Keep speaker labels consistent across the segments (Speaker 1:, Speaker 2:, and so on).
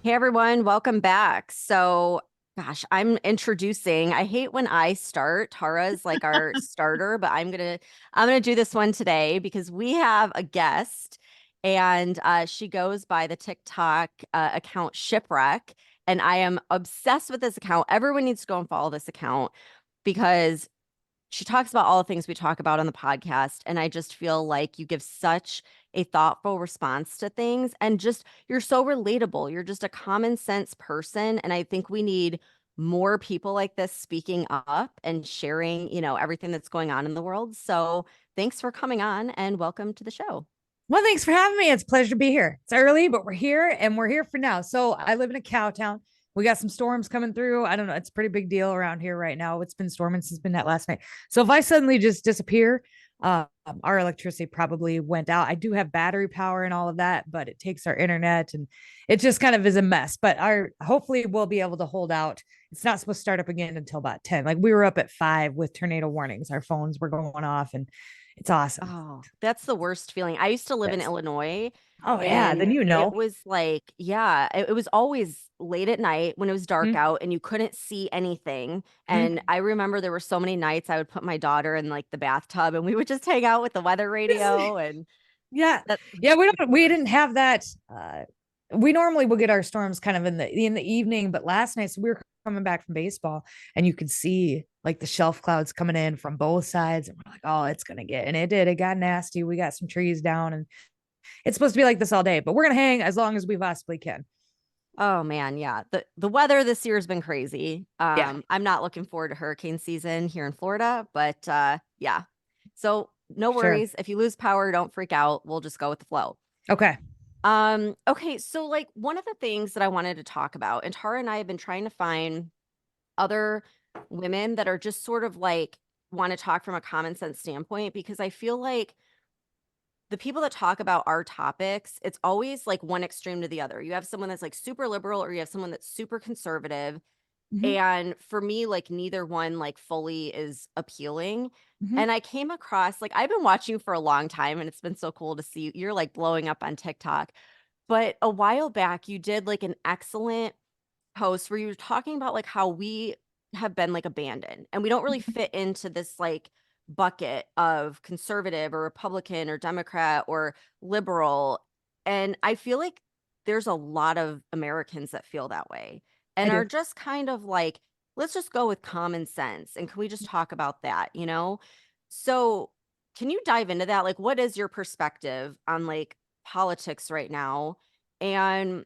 Speaker 1: Hey everyone, welcome back. I'm introducing. I hate when I start. Tara's like our starter, but I'm gonna do this one today because we have a guest, and she goes by the TikTok account Shipwreck, and I am obsessed with this account. Everyone needs to go and follow this account because she talks about all the things we talk about on the podcast. And I just feel like you give such a thoughtful response to things and just you're so relatable. You're just a common sense person. And I think we need more people like this speaking up and sharing, everything that's going on in the world. So thanks for coming on and welcome to the show.
Speaker 2: Well, thanks for having me. It's a pleasure to be here. It's early, but we're here and we're here for now. So I live in a cow town. We got some storms coming through. I don't know. It's a pretty big deal around here right now. It's been storming since midnight last night. So if I suddenly just disappear, our electricity probably went out. I do have battery power and all of that, but it takes our internet and it just kind of is a mess. But our hopefully we'll be able to hold out. It's not supposed to start up again until about 10. Like we were up at 5 with tornado warnings. Our phones were going off and it's awesome.
Speaker 1: Oh, that's the worst feeling. I used to live in
Speaker 2: Yes.
Speaker 1: Illinois
Speaker 2: Oh yeah,
Speaker 1: and
Speaker 2: then you
Speaker 1: it
Speaker 2: know.
Speaker 1: was like, yeah, it was always late at night when it was dark
Speaker 2: Mhm.
Speaker 1: out and you couldn't see anything. And
Speaker 2: Mhm.
Speaker 1: I remember there were so many nights I would put my daughter in like the bathtub and we would just hang out with the weather radio and
Speaker 2: Yeah.
Speaker 1: that.
Speaker 2: Yeah, we didn't have that. We normally will get our storms kind of in the evening, but last night so we were coming back from baseball and you could see like the shelf clouds coming in from both sides and we're like, "Oh, it's going to get." And it did. It got nasty. We got some trees down and it's supposed to be like this all day, but we're going to hang as long as we possibly can.
Speaker 1: Oh man, yeah. The weather this year has been crazy.
Speaker 2: Yeah.
Speaker 1: I'm not looking forward to hurricane season here in Florida, but yeah. So no
Speaker 2: Sure.
Speaker 1: worries. If you lose power, don't freak out. We'll just go with the flow.
Speaker 2: Okay.
Speaker 1: Okay, so like one of the things that I wanted to talk about, and Tara and I have been trying to find other women that are just sort of like want to talk from a common sense standpoint because I feel like the people that talk about our topics, it's always like one extreme to the other. You have someone that's like super liberal or you have someone that's super conservative.
Speaker 2: Mhm.
Speaker 1: And for me, like neither one like fully is appealing.
Speaker 2: Mhm.
Speaker 1: And I came across like I've been watching you for a long time and it's been so cool to see you're like blowing up on TikTok. But a while back, you did like an excellent post where you were talking about like how we have been like abandoned and we don't really
Speaker 2: Mhm.
Speaker 1: fit into this like bucket of conservative or Republican or Democrat or liberal. And I feel like there's a lot of Americans that feel that way
Speaker 2: I
Speaker 1: and are
Speaker 2: do.
Speaker 1: just kind of like, let's just go with common sense. And can we just talk about that, you know? So, can you dive into that? Like, what is your perspective on like politics right now? And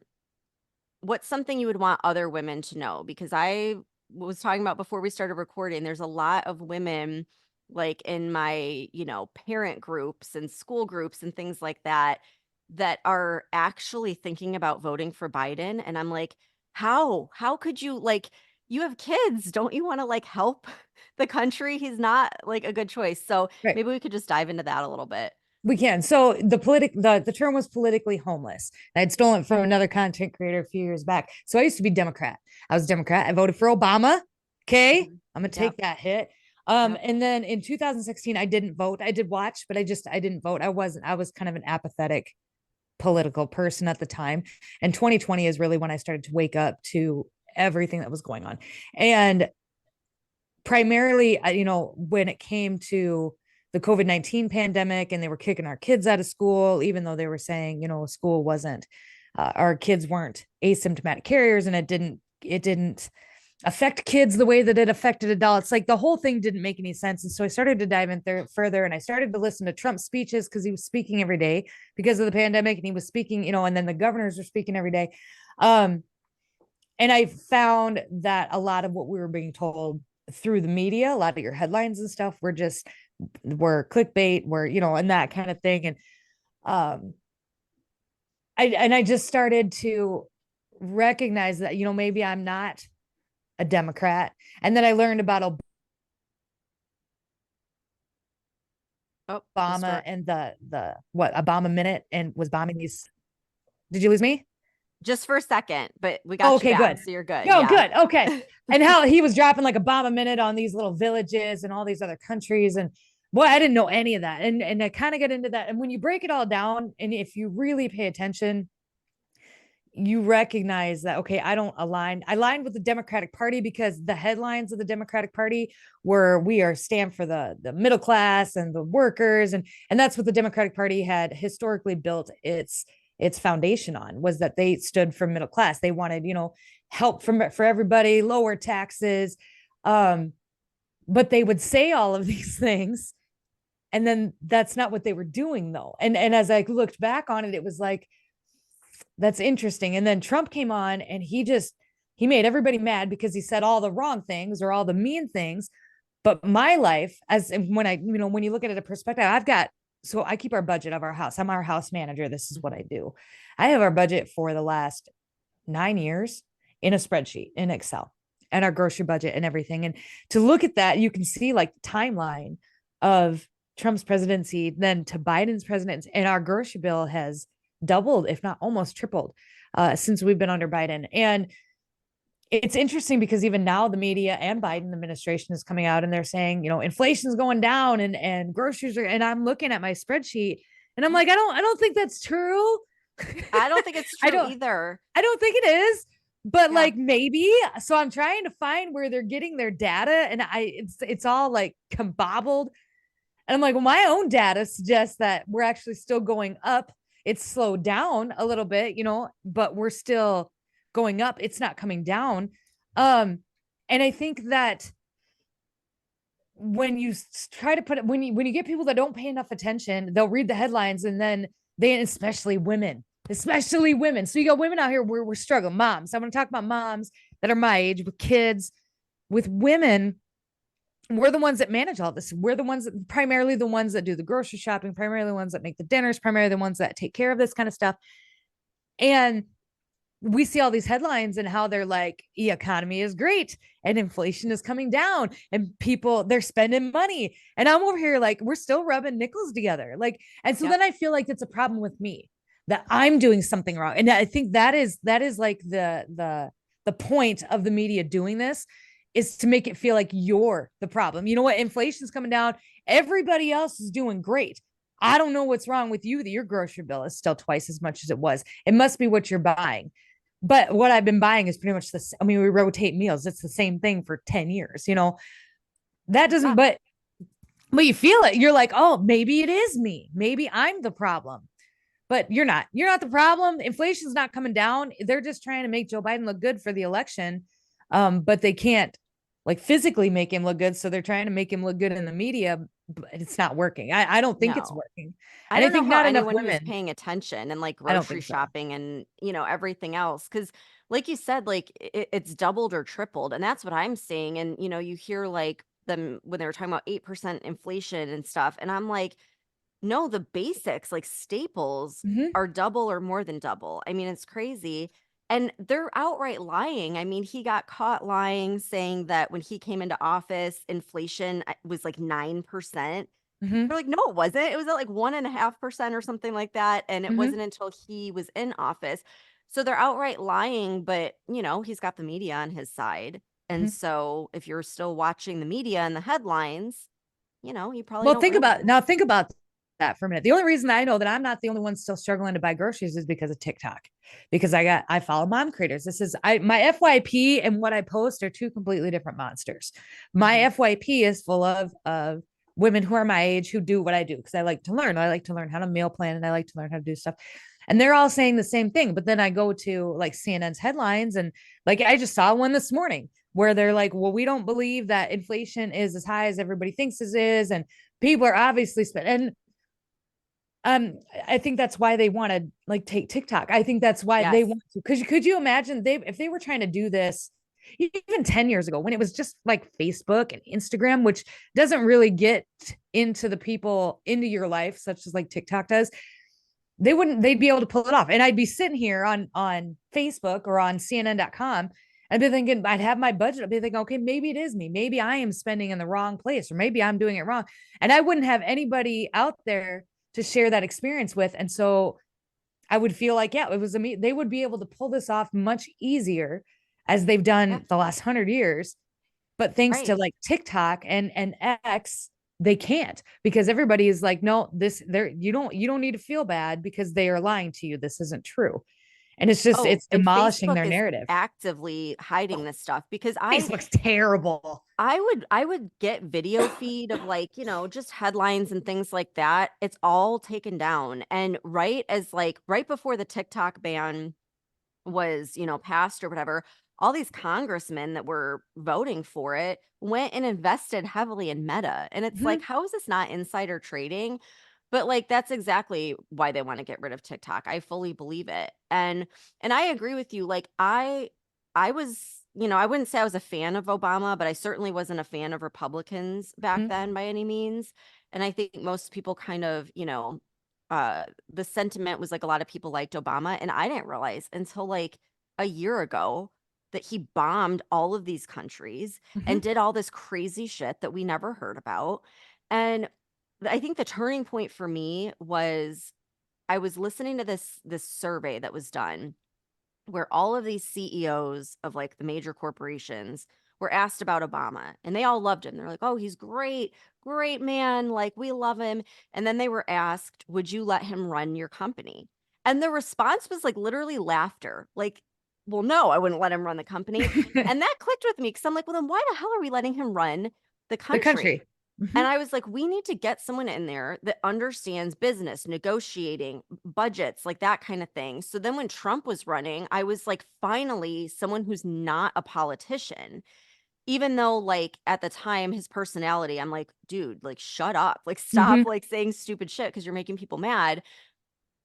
Speaker 1: what's something you would want other women to know? Because I was talking about before we started recording, there's a lot of women like in my, parent groups and school groups and things like that that are actually thinking about voting for Biden. And I'm like, how? How could you like you have kids? Don't you want to like help the country? He's not like a good choice. So
Speaker 2: Right.
Speaker 1: maybe we could just dive into that a little bit.
Speaker 2: We can. So the term was politically homeless. I'd stolen it from another content creator a few years back. So I used to be Democrat. I was a Democrat. I voted for Obama. Okay.
Speaker 1: Mhm.
Speaker 2: I'm gonna
Speaker 1: Yep.
Speaker 2: take that hit.
Speaker 1: Yep.
Speaker 2: And then in 2016, I didn't vote. I did watch, but I didn't vote. I was kind of an apathetic political person at the time. And 2020 is really when I started to wake up to everything that was going on. And primarily, when it came to the COVID-19 pandemic and they were kicking our kids out of school, even though they were saying, school wasn't, our kids weren't asymptomatic carriers and it didn't affect kids the way that it affected adults. Like the whole thing didn't make any sense. And so I started to dive in there further and I started to listen to Trump's speeches because he was speaking every day because of the pandemic and he was speaking, and then the governors were speaking every day. Um, and I found that a lot of what we were being told through the media, a lot of your headlines and stuff were clickbait, and that kind of thing. And um I just started to recognize that, maybe I'm not a Democrat. And then I learned about
Speaker 1: Oh, the
Speaker 2: Obama
Speaker 1: store.
Speaker 2: and the what Obama minute and was bombing these. Did you lose me?
Speaker 1: Just for a second, but we
Speaker 2: Oh,
Speaker 1: got you
Speaker 2: okay,
Speaker 1: back,
Speaker 2: good.
Speaker 1: so you're good.
Speaker 2: No,
Speaker 1: Yeah.
Speaker 2: good. Okay. And how he was dropping like a bomb a minute on these little villages and all these other countries. And boy, I didn't know any of that. And I kind of get into that. And when you break it all down, and if you really pay attention, you recognize that, okay, I aligned with the Democratic Party because the headlines of the Democratic Party were, we are stand for the middle class and the workers, and that's what the Democratic Party had historically built its foundation on, was that they stood for middle class. They wanted, help for everybody, lower taxes. But they would say all of these things, and then that's not what they were doing, though. And as I looked back on it, it was like, that's interesting. And then Trump came on, and he made everybody mad because he said all the wrong things or all the mean things. But my life, as when when you look at it a perspective, so I keep our budget of our house. I'm our house manager. This is what I do. I have our budget for the last 9 years in a spreadsheet in Excel, and our grocery budget and everything. And to look at that, you can see like the timeline of Trump's presidency, then to Biden's presidency, and our grocery bill has doubled, if not almost tripled, since we've been under Biden. And it's interesting because even now the media and Biden administration is coming out and they're saying, inflation's going down, and groceries are, and I'm looking at my spreadsheet and I'm like, I don't think that's true.
Speaker 1: I don't think it's
Speaker 2: I
Speaker 1: true
Speaker 2: don't,
Speaker 1: either.
Speaker 2: I don't think it is, but
Speaker 1: Yeah.
Speaker 2: like maybe. So I'm trying to find where they're getting their data, and it's all like combobbled. And I'm like, well, my own data suggests that we're actually still going up. It's slowed down a little bit, but we're still going up. It's not coming down. And I think that when you try to put it, when you get people that don't pay enough attention, they'll read the headlines, and then especially women. So you got women out here, we're struggling. Moms. I want to talk about moms that are my age with kids. With women, we're the ones that manage all this. We're primarily the ones that do the grocery shopping, primarily the ones that make the dinners, primarily the ones that take care of this kind of stuff. And we see all these headlines and how they're like, the economy is great and inflation is coming down and people, they're spending money. And I'm over here like, we're still rubbing nickels together. Like, and so
Speaker 1: Yep.
Speaker 2: then I feel like it's a problem with me, that I'm doing something wrong. And I think that is like the point of the media doing this, is to make it feel like you're the problem. You know what? Inflation's coming down. Everybody else is doing great. I don't know what's wrong with you that your grocery bill is still twice as much as it was. It must be what you're buying. But what I've been buying is pretty much this. I mean, we rotate meals. It's the same thing for 10 years, that doesn't,
Speaker 1: Yeah.
Speaker 2: but you feel it. You're like, oh, maybe it is me. Maybe I'm the problem. But you're not. You're not the problem. Inflation's not coming down. They're just trying to make Joe Biden look good for the election. But they can't like physically make him look good. So they're trying to make him look good in the media, but it's not working. I don't think it's
Speaker 1: No.
Speaker 2: working.
Speaker 1: I
Speaker 2: And I
Speaker 1: don't know
Speaker 2: think
Speaker 1: how
Speaker 2: not enough
Speaker 1: anyone who's
Speaker 2: women.
Speaker 1: paying attention and like
Speaker 2: I don't
Speaker 1: grocery
Speaker 2: think so.
Speaker 1: shopping and, everything else. Cause like you said, like it's doubled or tripled. And that's what I'm seeing. And, you hear like them when they were talking about 8% inflation and stuff. And I'm like, no, the basics, like staples,
Speaker 2: Mm-hmm.
Speaker 1: are double or more than double. I mean, it's crazy. And they're outright lying. I mean, he got caught lying, saying that when he came into office, inflation was like 9%.
Speaker 2: Mm-hmm.
Speaker 1: They're like, no, it wasn't. It was at like 1.5% or something like that. And it
Speaker 2: Mm-hmm.
Speaker 1: wasn't until he was in office. So they're outright lying, but he's got the media on his side. And
Speaker 2: Mm-hmm.
Speaker 1: so if you're still watching the media and the headlines, you probably
Speaker 2: Well,
Speaker 1: don't realize.
Speaker 2: think about that for a minute. The only reason I know that I'm not the only one still struggling to buy groceries is because of TikTok. Because I follow mom creators. This is my FYP and what I post are two completely different monsters. My
Speaker 1: Mhm.
Speaker 2: FYP is full of women who are my age who do what I do because I like to learn. I like to learn how to meal plan and I like to learn how to do stuff. And they're all saying the same thing. But then I go to like CNN's headlines, and like I just saw one this morning where they're like, well, we don't believe that inflation is as high as everybody thinks it is. And people are obviously spending. And I think that's why they want to like take TikTok. I think that's why they
Speaker 1: Yes.
Speaker 2: want to. Because could you imagine if they were trying to do this even 10 years ago when it was just like Facebook and Instagram, which doesn't really get into the people into your life, such as like TikTok does, they'd be able to pull it off. And I'd be sitting here on Facebook or on CNN.com. I'd be thinking, I'd have my budget. I'd be thinking, okay, maybe it is me. Maybe I am spending in the wrong place, or maybe I'm doing it wrong. And I wouldn't have anybody out there to share that experience with. And so I would feel like, yeah, it was me. They would be able to pull this off much easier as they've
Speaker 1: Yeah.
Speaker 2: done the last 100 years. But thanks to
Speaker 1: Right.
Speaker 2: like TikTok and X, they can't, because everybody is like, no, this there you don't need to feel bad because they are lying to you. This isn't true. And it's just,
Speaker 1: Oh,
Speaker 2: it's
Speaker 1: and
Speaker 2: demolishing
Speaker 1: Facebook
Speaker 2: their
Speaker 1: is
Speaker 2: narrative.
Speaker 1: actively hiding
Speaker 2: Oh,
Speaker 1: this stuff because I
Speaker 2: Facebook's terrible.
Speaker 1: I would get video feed of like, just headlines and things like that. It's all taken down. And right before the TikTok ban was, passed or whatever, all these congressmen that were voting for it went and invested heavily in Meta. And it's like,
Speaker 2: Mhm.
Speaker 1: how is this not insider trading? But like that's exactly why they want to get rid of TikTok. I fully believe it. And I agree with you. Like I was, I wouldn't say I was a fan of Obama, but I certainly wasn't a fan of Republicans back
Speaker 2: Mhm.
Speaker 1: then by any means. And I think most people kind of, the sentiment was like a lot of people liked Obama. And I didn't realize until like a year ago that he bombed all of these countries and
Speaker 2: Mhm.
Speaker 1: did all this crazy shit that we never heard about. And I think the turning point for me was I was listening to this survey that was done where all of these CEOs of like the major corporations were asked about Obama and they all loved him. They're like, "Oh, he's great. Great man. Like we love him." And then they were asked, "Would you let him run your company?" And the response was like literally laughter. Like, "Well, no, I wouldn't let him run the company." And that clicked with me cuz I'm like, "Well, then why the hell are we letting him run the
Speaker 2: The
Speaker 1: country?"
Speaker 2: country. Mhm.
Speaker 1: And I was like, we need to get someone in there that understands business, negotiating, budgets, like that kind of thing. So then when Trump was running, I was like, finally, someone who's not a politician. Even though, like, at the time, his personality, I'm like, dude, like, shut up. Like, stop,
Speaker 2: Mhm.
Speaker 1: like, saying stupid shit because you're making people mad.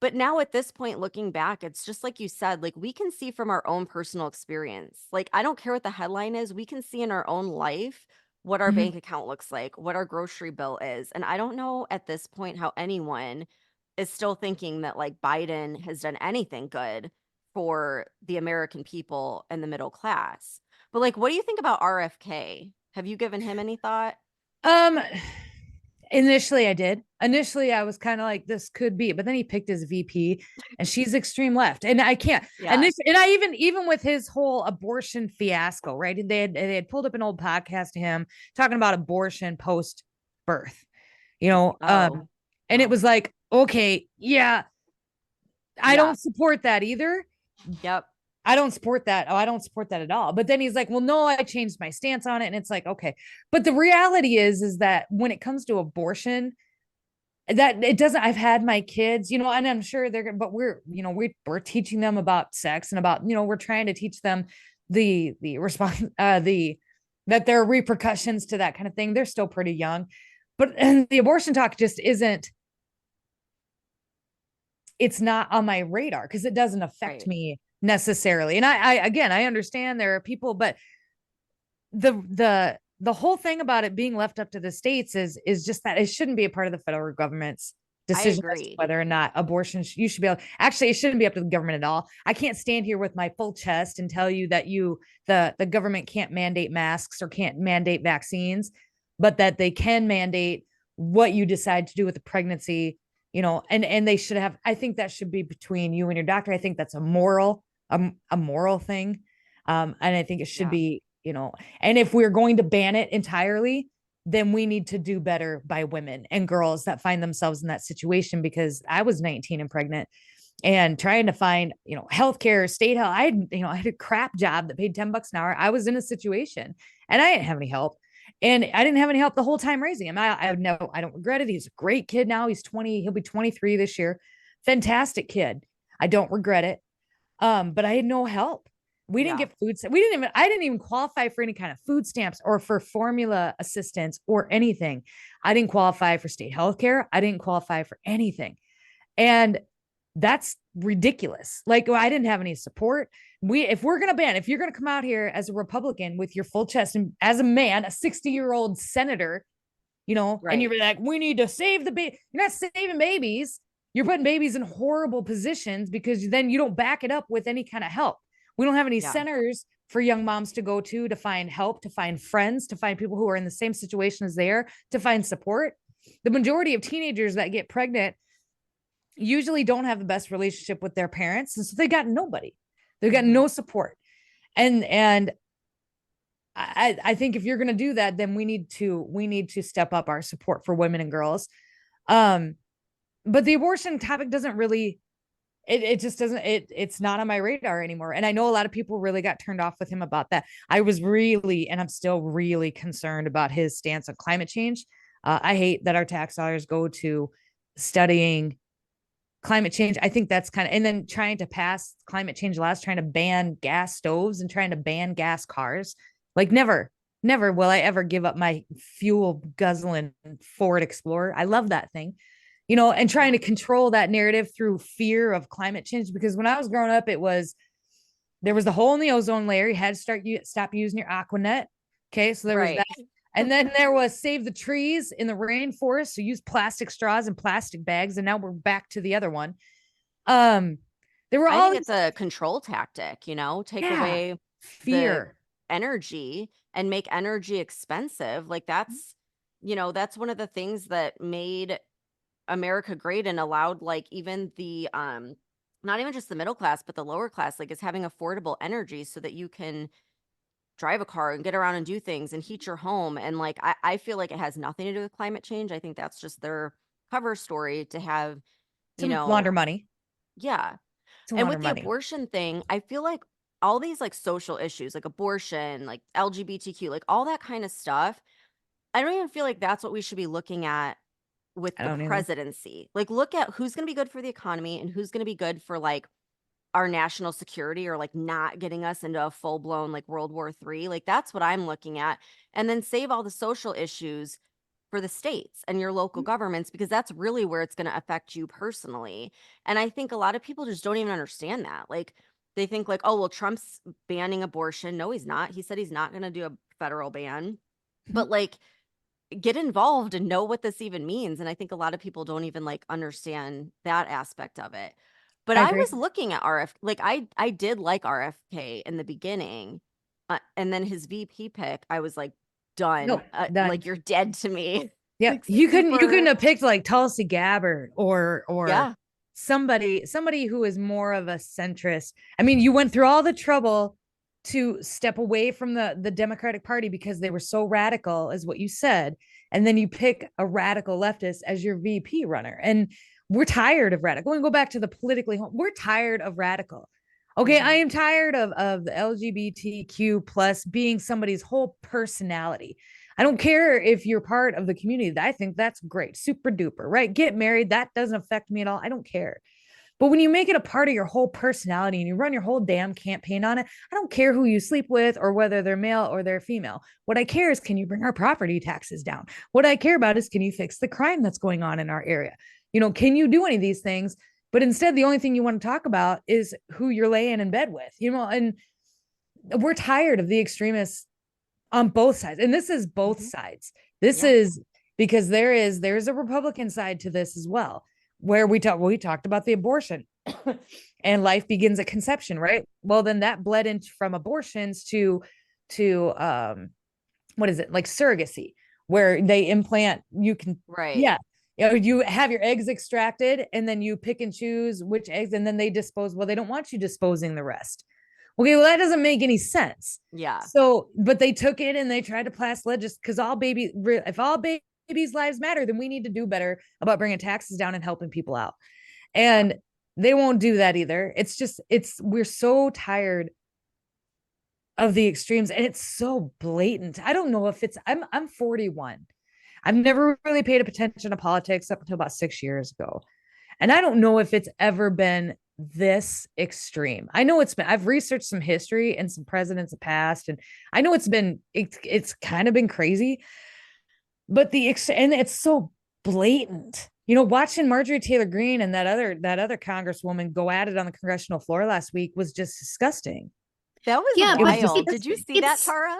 Speaker 1: But now at this point, looking back, it's just like you said, like we can see from our own personal experience. Like, I don't care what the headline is, we can see in our own life what our
Speaker 2: Mhm.
Speaker 1: bank account looks like, what our grocery bill is. And I don't know at this point how anyone is still thinking that like Biden has done anything good for the American people and the middle class. But like, what do you think about RFK? Have you given him any thought?
Speaker 2: Um, Initially I did. Initially I was kind of like, this could be, but then he picked his VP and she's extreme left. And I can't, and
Speaker 1: Yeah.
Speaker 2: this, and I even with his whole abortion fiasco, right? They had pulled up an old podcast to him talking about abortion post birth, you know,
Speaker 1: Oh,
Speaker 2: and it
Speaker 1: well,
Speaker 2: was like, okay, yeah, I
Speaker 1: yeah.
Speaker 2: don't support that either.
Speaker 1: Yep.
Speaker 2: I don't support that. Oh, I don't support that at all. But then he's like, well, no, I changed my stance on it. And it's like, okay. But the reality is that when it comes to abortion, that it doesn't, I've had my kids, and I'm sure they're gonna, but we're teaching them about sex and about, we're trying to teach them the response, that there are repercussions to that kind of thing. They're still pretty young. But and the abortion talk just isn't, it's not on my radar because it doesn't affect
Speaker 1: Right.
Speaker 2: me necessarily. And I again, I understand there are people, but the whole thing about it being left up to the states is just that it shouldn't be a part of the federal government's
Speaker 1: I
Speaker 2: decision as to
Speaker 1: agree.
Speaker 2: whether or not abortion you should be able, actually it shouldn't be up to the government at all. I can't stand here with my full chest and tell you that the government can't mandate masks or can't mandate vaccines, but that they can mandate what you decide to do with the pregnancy, and they should have, I think that should be between you and your doctor. I think that's a moral thing. And I think it should
Speaker 1: Yeah.
Speaker 2: be, and if we're going to ban it entirely, then we need to do better by women and girls that find themselves in that situation. Because I was 19 and pregnant and trying to find, healthcare, state health. I had a crap job that paid $10 an hour. I was in a situation and I didn't have any help. And I didn't have any help the whole time raising him. I don't regret it. He's a great kid now. He's 20. He'll be 23 this year. Fantastic kid. I don't regret it. But I had no help. We didn't
Speaker 1: Yeah.
Speaker 2: get food. I didn't even qualify for any kind of food stamps or for formula assistance or anything. I didn't qualify for state health care. I didn't qualify for anything. And that's ridiculous. Like, well, I didn't have any support. If we're going to ban, if you're going to come out here as a Republican with your full chest and as a man, a 60-year-old senator, and
Speaker 1: Right.
Speaker 2: you're like, we need to save the baby. You're not saving babies. You're putting babies in horrible positions because then you don't back it up with any kind of help. We don't have any
Speaker 1: Yeah.
Speaker 2: centers for young moms to go to find help, to find friends, to find people who are in the same situation as they are, to find support. The majority of teenagers that get pregnant usually don't have the best relationship with their parents. And so they got nobody. They've got
Speaker 1: Mhm.
Speaker 2: no support. And I think if you're going to do that, then we need to step up our support for women and girls. Um, but the abortion topic doesn't really, it just doesn't, it's not on my radar anymore. And I know a lot of people really got turned off with him about that. I was really, and I'm still really concerned about his stance on climate change. I hate that our tax dollars go to studying climate change. I think that's kind of, and then trying to pass climate change laws, trying to ban gas stoves and trying to ban gas cars. Like never will I ever give up my fuel guzzling Ford Explorer. I love that thing, and trying to control that narrative through fear of climate change. Because when I was growing up, there was the hole in the ozone layer. You had to stop using your Aquanet. Okay, so there was
Speaker 1: Right.
Speaker 2: that. And then there was save the trees in the rainforest. So use plastic straws and plastic bags. And now we're back to the other one. Um, there were
Speaker 1: I
Speaker 2: all
Speaker 1: think
Speaker 2: these,
Speaker 1: it's a control tactic, take
Speaker 2: yeah,
Speaker 1: away the
Speaker 2: fear.
Speaker 1: energy and make energy expensive. Like that's one of the things that made America great and allowed like even the not even just the middle class, but the lower class, like is having affordable energy so that you can drive a car and get around and do things and heat your home. And like I feel like it has nothing to do with climate change. I think that's just their cover story to have, you
Speaker 2: To
Speaker 1: know,
Speaker 2: launder money.
Speaker 1: yeah.
Speaker 2: To
Speaker 1: And
Speaker 2: launder
Speaker 1: with the
Speaker 2: money.
Speaker 1: abortion thing, I feel like all these like social issues, like abortion, like LGBTQ, like all that kind of stuff, I don't even feel like that's what we should be looking at with
Speaker 2: I
Speaker 1: the
Speaker 2: don't either.
Speaker 1: presidency. Like look at who's going to be good for the economy and who's going to be good for like our national security or like not getting us into a full blown like World War III. Like that's what I'm looking at. And then save all the social issues for the states and your local governments because that's really where it's going to affect you personally. And I think a lot of people just don't even understand that. Like they think like, oh, well, Trump's banning abortion. No, he's not. He said he's not going to do a federal ban.
Speaker 2: Mhm.
Speaker 1: But like get involved and know what this even means. And I think a lot of people don't even like understand that aspect of it. But
Speaker 2: I
Speaker 1: I
Speaker 2: agree.
Speaker 1: was looking at like I did like RFK in the beginning. And then his VP pick, I was like done.
Speaker 2: No, done.
Speaker 1: Like you're dead to me.
Speaker 2: Yep.
Speaker 1: Like
Speaker 2: You couldn't
Speaker 1: super.
Speaker 2: have picked like Tulsi Gabbard or
Speaker 1: Yeah.
Speaker 2: somebody who is more of a centrist. I mean, you went through all the trouble to step away from the Democratic Party because they were so radical, is what you said. And then you pick a radical leftist as your VP runner. And we're tired of radical. We go back to the politically home. We're tired of radical. Okay, I
Speaker 1: Mhm.
Speaker 2: am tired of the LGBTQ plus being somebody's whole personality. I don't care if you're part of the community. I think that's great. Super duper, right? Get married. That doesn't affect me at all. I don't care. But when you make it a part of your whole personality and you run your whole damn campaign on it, I don't care who you sleep with or whether they're male or they're female. What I care is, can you bring our property taxes down? What I care about is, can you fix the crime that's going on in our area? Can you do any of these things? But instead, the only thing you want to talk about is who you're laying in bed with, and we're tired of the extremists on both sides. And this is both
Speaker 1: Mhm.
Speaker 2: sides. This
Speaker 1: Yeah.
Speaker 2: is because there's a Republican side to this as well, where we talked about the abortion and life begins at conception, right? Well, then that bled into from abortions to what is it, like surrogacy, where they implant, you can,
Speaker 1: Right.
Speaker 2: yeah, you have your eggs extracted and then you pick and choose which eggs, and then they dispose. Well, they don't want you disposing the rest. Okay, well, that doesn't make any sense.
Speaker 1: Yeah.
Speaker 2: So, but they took it and they tried to pass legis because if all babies' lives matter, then we need to do better about bringing taxes down and helping people out.
Speaker 1: Yeah.
Speaker 2: And they won't do that either. We're so tired of the extremes, and it's so blatant. I don't know if I'm 41. I've never really paid attention to politics up until about 6 years ago. And I don't know if it's ever been this extreme. I know I've researched some history and some presidents of past, and I know it's kind of been crazy, but and it's so blatant. Watching Marjorie Taylor Greene and that other congresswoman go at it on the congressional floor last week was just disgusting.
Speaker 1: That was
Speaker 3: Yeah,
Speaker 2: It
Speaker 3: but
Speaker 2: was
Speaker 1: wild. Did you
Speaker 2: disgusting.
Speaker 1: see that,
Speaker 3: it's
Speaker 1: Tara?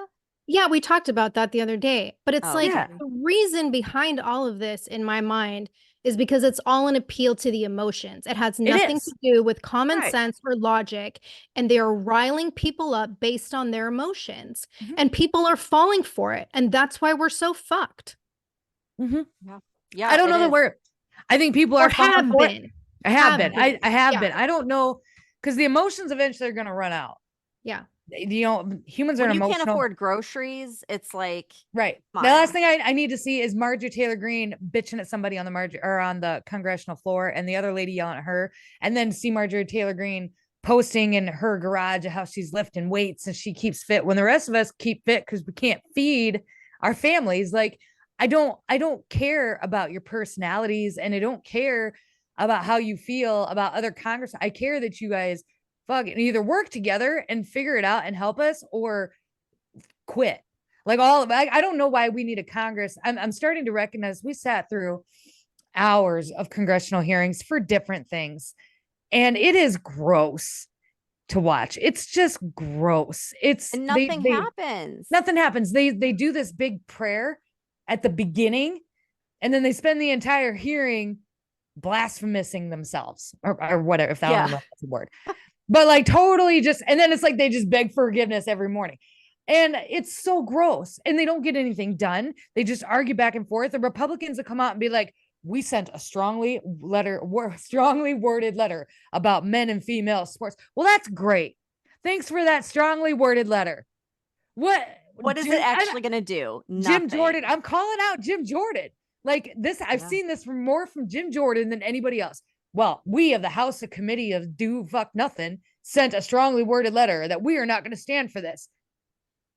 Speaker 3: yeah, we talked about that the other day. But it's
Speaker 1: Oh,
Speaker 3: like
Speaker 2: Yeah.
Speaker 1: okay.
Speaker 3: the reason behind all of this in my mind is because it's all an appeal to the emotions. It has
Speaker 2: It
Speaker 3: nothing to
Speaker 2: is.
Speaker 3: do with common
Speaker 2: Right.
Speaker 3: sense or logic, and they are riling people up based on their emotions.
Speaker 2: Mm-hmm.
Speaker 3: And people are falling for it, and that's why we're so fucked.
Speaker 2: Mm-hmm.
Speaker 1: Yeah.
Speaker 2: I
Speaker 1: Yeah,
Speaker 2: don't
Speaker 1: it
Speaker 2: know the
Speaker 1: is.
Speaker 2: word. I think people
Speaker 3: Or
Speaker 2: are falling
Speaker 3: have
Speaker 2: for it.
Speaker 3: been.
Speaker 2: I have been. I
Speaker 3: Have been.
Speaker 2: have
Speaker 3: Yeah.
Speaker 2: been. I don't know, because the emotions eventually are going to run out.
Speaker 3: Yeah.
Speaker 2: humans are
Speaker 1: When
Speaker 2: an
Speaker 1: you can't
Speaker 2: emotional.
Speaker 1: afford groceries, it's like,
Speaker 2: Right.
Speaker 1: come
Speaker 2: The last
Speaker 1: on.
Speaker 2: thing I need to see is Marjorie Taylor Greene bitching at somebody on the or on the congressional floor, and the other lady yelling at her, and then see Marjorie Taylor Greene posting in her garage how she's lifting weights and she keeps fit when the rest of us keep fit because we can't feed our families. Like, I don't care about your personalities, and I don't care about how you feel about other Congress. I care that you guys fucking either work together and figure it out and help us, or quit. Like, I don't know why we need a Congress. I'm starting to recognize we sat through hours of congressional hearings for different things, and it is gross to watch. It's just gross. It's
Speaker 1: And
Speaker 2: they
Speaker 1: nothing
Speaker 2: they
Speaker 1: happens.
Speaker 2: nothing happens. They do this big prayer at the beginning, and then they spend the entire hearing blasphemous themselves, or whatever, if I don't
Speaker 1: Yeah.
Speaker 2: know if that's a word. But like totally just, and then it's like they just beg forgiveness every morning. And it's so gross. And they don't get anything done. They just argue back and forth. The Republicans will come out and be like, we sent a strongly worded letter about men and female sports. Well, that's great. Thanks for that strongly worded letter.
Speaker 1: What is it actually going to do?
Speaker 2: Jim
Speaker 1: Nothing.
Speaker 2: Jordan. I'm calling out Jim Jordan. Like this, I've
Speaker 1: Yeah.
Speaker 2: seen this from more from Jim Jordan than anybody else. Well, we of the House of Committee of Do Fuck Nothing sent a strongly worded letter that we are not going to stand for this.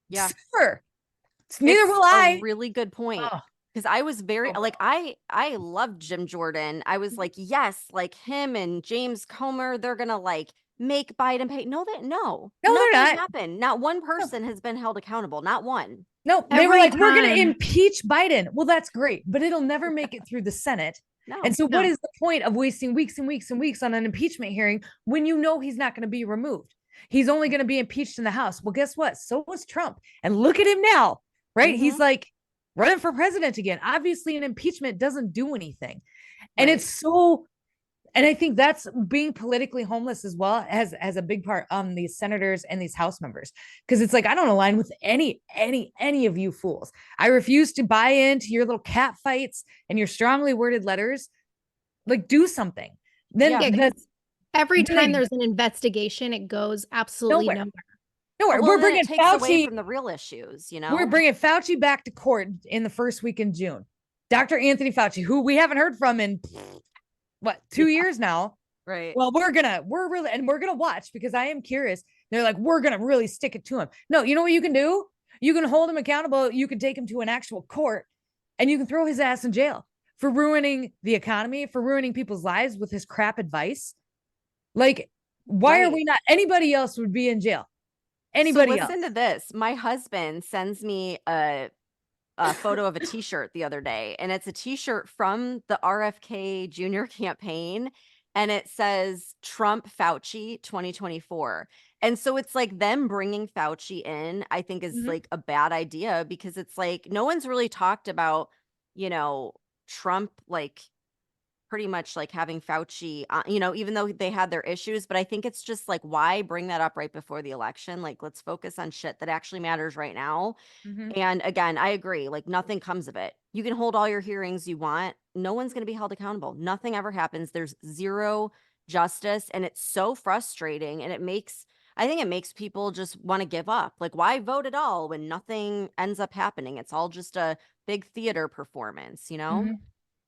Speaker 1: Yeah.
Speaker 2: Sure. Neither
Speaker 1: It's
Speaker 2: will
Speaker 1: a
Speaker 2: I.
Speaker 1: really good point.
Speaker 2: Oh,
Speaker 1: Because I was very
Speaker 2: oh.
Speaker 1: like I loved Jim Jordan. I was like, yes, like him and James Comer, they're gonna like make Biden pay. No,
Speaker 2: No, they're
Speaker 1: nothing
Speaker 2: not.
Speaker 1: happened. Not one
Speaker 2: No.
Speaker 1: person has been held accountable. Not one.
Speaker 2: No, they were
Speaker 3: Every
Speaker 2: like, we're going to
Speaker 3: time.
Speaker 2: impeach Biden. Well, that's great, but it'll never make it through the Senate. And
Speaker 1: No.
Speaker 2: so, what
Speaker 3: No.
Speaker 2: is the point of wasting weeks and weeks and weeks on an impeachment hearing when you know he's not going to be removed? He's only going to be impeached in the House. Well, guess what? So was Trump. And look at him now, right?
Speaker 1: Mhm.
Speaker 2: He's like running for president again. Obviously, an impeachment doesn't do anything. And
Speaker 1: Right.
Speaker 2: it's so, and I think that's being politically homeless as well as a big part on these senators and these House members, because it's like, I don't align with any of you fools. I refuse to buy into your little cat fights and your strongly worded letters. Like, do something. Then
Speaker 3: Yeah,
Speaker 2: the,
Speaker 3: every time
Speaker 2: then
Speaker 3: there's an investigation, it goes absolutely
Speaker 2: nowhere.
Speaker 3: nowhere.
Speaker 1: Well,
Speaker 2: We're
Speaker 1: and then it
Speaker 2: bringing
Speaker 1: takes away
Speaker 2: Fauci.
Speaker 1: from the real issues, you
Speaker 2: We're
Speaker 1: know?
Speaker 2: bringing Fauci back to court in the first week in June. Dr. Anthony Fauci, who we haven't heard from in what, 2 years now.
Speaker 1: Right.
Speaker 2: Well, we're gonna watch, because I am curious. They're like, we're gonna really stick it to him. No, you know what you can do? You can hold him accountable. You can take him to an actual court, and you can throw his ass in jail for ruining the economy, for ruining people's lives with his crap advice. Like, why are we not? Anybody else would be in jail.
Speaker 1: So
Speaker 2: Anybody else.
Speaker 1: listen to this. My husband sends me a photo of a t-shirt the other day, and it's a t-shirt from the RFK Jr. campaign, and it says Trump Fauci 2024. And so it's like them bringing Fauci in, I think is
Speaker 2: Mhm.
Speaker 1: like a bad idea, because it's like no one's really talked about, Trump like pretty much like having Fauci, even though they had their issues. But I think it's just like, why bring that up right before the election? Like, let's focus on shit that actually matters right now.
Speaker 2: Mhm.
Speaker 1: And again, I agree, like nothing comes of it. You can hold all your hearings you want. No one's going to be held accountable. Nothing ever happens. There's zero justice. And it's so frustrating. And I think it makes people just want to give up. Like, why vote at all when nothing ends up happening? It's all just a big theater performance, you know?
Speaker 2: Mhm.